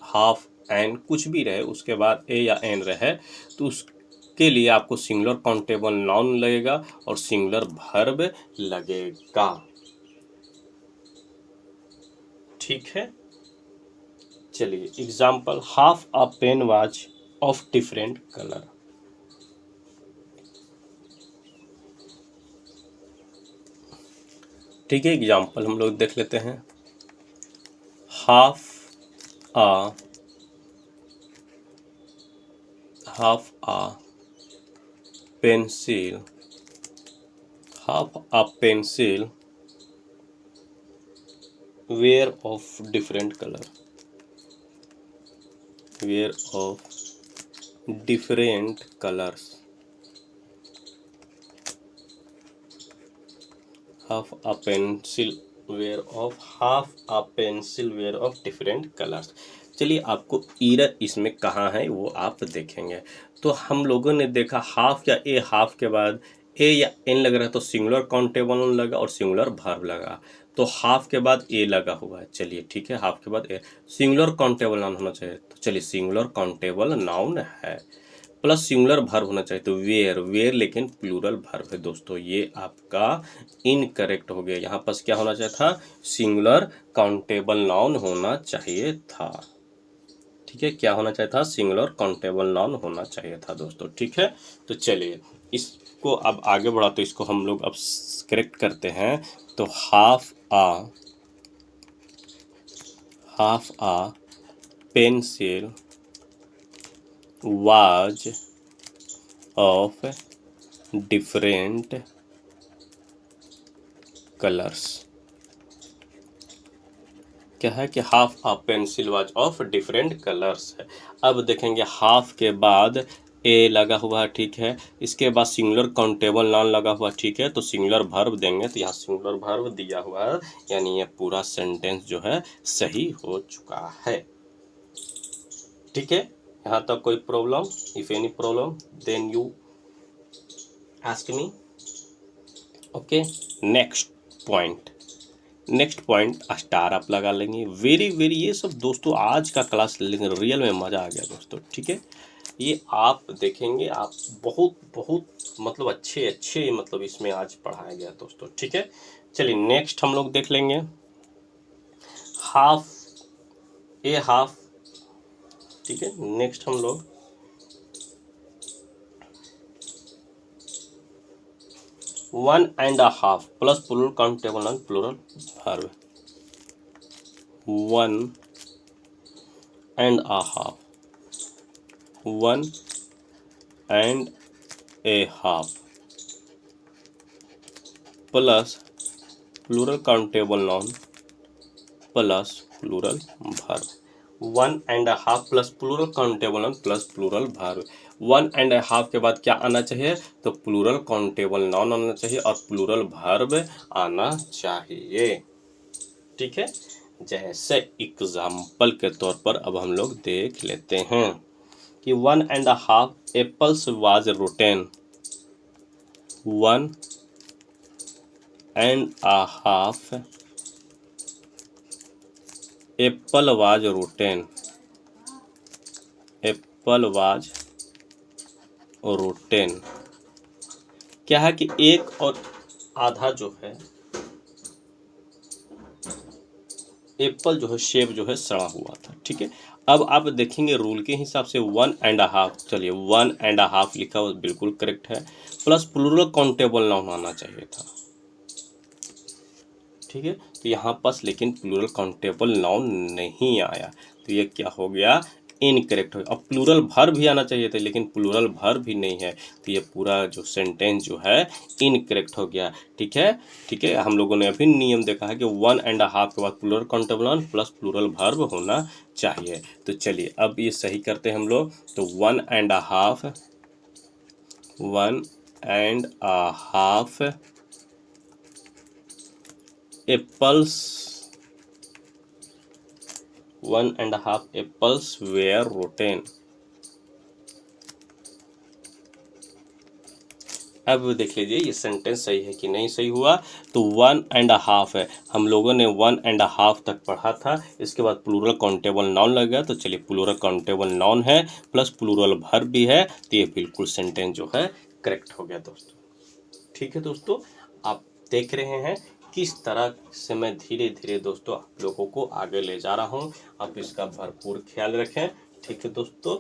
हाफ एन, कुछ भी रहे उसके बाद ए या एन रहे तो उसके लिए आपको सिंगुलर काउंटेबल नाउन लगेगा और सिंगुलर वर्ब लगेगा। ठीक है, चलिए example, half a pen was of different colour. ठीक है, एग्जाम्पल हम लोग देख लेते हैं। Half a pencil, half a pencil were of different colour, were of different colours, half a pencil wear of half a pencil wear of different colors। चलिए आपको error इसमें कहाँ है वो आप देखेंगे। तो हम लोगों ने देखा हाफ या ए हाफ के बाद ए या एन लग रहा है तो सिंगुलर काउंटेबल नाउन लगा और सिंगुलर वर्ब लगा, तो हाफ के बाद ए लगा हुआ है। चलिए ठीक है, हाफ के बाद ए, सिंगुलर काउंटेबल नाउन होना चाहिए, तो चलिए सिंगुलर काउंटेबल नाउन है, प्लस सिंगुलर वर्ब होना चाहिए तो वेयर, वेयर लेकिन प्लूरल वर्ब है दोस्तों, ये आपका इनकरेक्ट हो गया। यहाँ पास क्या होना चाहिए था, सिंगुलर काउंटेबल नाउन होना चाहिए था। ठीक है, क्या होना चाहिए था, सिंगुलर काउंटेबल नाउन होना चाहिए था दोस्तों। ठीक है, तो चलिए इसको अब आगे बढ़ा, तो इसको हम लोग अब करेक्ट करते हैं। तो half a pencil was of different colors। क्या है कि half a pencil was of different colours है। अब देखेंगे हाफ के बाद ए लगा हुआ है, ठीक है, इसके बाद सिंगुलर काउंटेबल नाउन लगा हुआ, ठीक है, तो सिंगुलर वर्ब देंगे, तो यहाँ सिंगुलर वर्ब दिया हुआ है, यानी ये पूरा सेंटेंस जो है सही हो चुका है। ठीक है, यहाँ तक कोई problem? If any problem then you ask me. Okay, next point, next point star आप लगा लेंगे। वेरी वेरी, ये सब दोस्तों आज का क्लास लेकिन रियल में मज़ा आ गया दोस्तों। ठीक है, ये आप देखेंगे, आप बहुत बहुत मतलब अच्छे मतलब इसमें आज पढ़ाया गया दोस्तों। ठीक है, चलिए नेक्स्ट हम लोग देख लेंगे हाफ ए हाफ। ठीक है, नेक्स्ट हम लोग one and a half plus plural countable noun plural verb, one and a half, one and a half plus plural countable noun plus plural verb, one and half plus plural countable noun plus plural verb. One and half के बाद क्या आना चाहिए, तो plural countable noun आना चाहिए और plural verb आना चाहिए। ठीक है, जैसे एग्जाम्पल के तौर पर अब हम लोग देख लेते हैं कि one and half apples was rotten, one and half Apple was rotten, Apple was rotten. क्या है कि एक और आधा जो है एप्पल जो है शेप जो है सड़ा हुआ था। ठीक है, अब आप देखेंगे रूल के हिसाब से वन एंड हाफ, चलिए वन एंड हाफ लिखा हुआ बिल्कुल करेक्ट है, प्लस प्लूरल काउंटेबल नाउन आना चाहिए था। ठीक है, तो यहाँ पास लेकिन प्लूरल काउंटेबल नाउन नहीं आया, तो ये क्या हो गया, इनकरेक्ट हो। अब प्लूरल वर्ब भी आना चाहिए था, लेकिन प्लूरल वर्ब भी नहीं है, तो ये पूरा जो सेंटेंस जो है इनकरेक्ट हो गया। ठीक है, ठीक है। हम लोगों ने अभी नियम देखा है कि 1.5 के बाद plural countable noun plus plural verb होना चाहिए। तो चलिए अब ये सही करते हैं हम लोग। तो 1.5 एप्पल्स 1.5 एप्पल्स वेयर रोटेन। अब देख लीजिए ये सेंटेंस सही है कि नहीं सही हुआ। तो 1.5 है, हम लोगों ने 1.5 तक पढ़ा था, इसके बाद प्लूरल काउंटेबल नाउन लग गया। तो चलिए प्लूरल काउंटेबल नाउन है प्लस प्लूरल वर्ब भी है, तो ये बिल्कुल सेंटेंस जो है करेक्ट हो गया दोस्तों। ठीक है दोस्तों, आप देख रहे हैं किस तरह से मैं धीरे धीरे दोस्तों आप लोगों को आगे ले जा रहा हूँ। आप इसका भरपूर ख्याल रखें। ठीक है दोस्तों,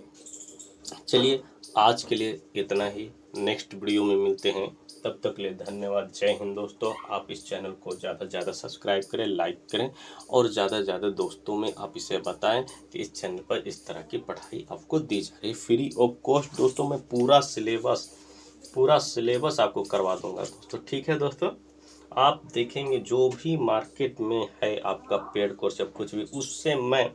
चलिए आज के लिए इतना ही, नेक्स्ट वीडियो में मिलते हैं। तब तक के लिए धन्यवाद। जय हिंद दोस्तों। आप इस चैनल को ज़्यादा से ज़्यादा सब्सक्राइब करें, लाइक करें और ज़्यादा से ज़्यादा दोस्तों में आप इसे बताएं कि इस चैनल पर इस तरह की पढ़ाई आपको दी जा रही है फ्री ऑफ कॉस्ट। दोस्तों मैं पूरा सिलेबस आपको करवा दूंगा दोस्तों। ठीक है दोस्तों, आप देखेंगे जो भी मार्केट में है आपका पेड कोर्स या कुछ भी, उससे मैं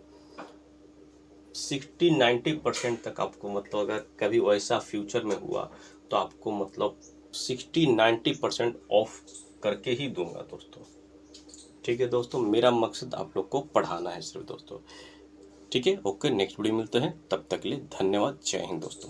60-90% तक आपको, मतलब अगर कभी वैसा फ्यूचर में हुआ तो आपको मतलब 60-90% ऑफ करके ही दूंगा दोस्तों। ठीक है दोस्तों, मेरा मकसद आप लोग को पढ़ाना है सिर्फ दोस्तों। ठीक है, ओके, नेक्स्ट वीडियो मिलते हैं, तब तक के लिए धन्यवाद। जय हिंद दोस्तों।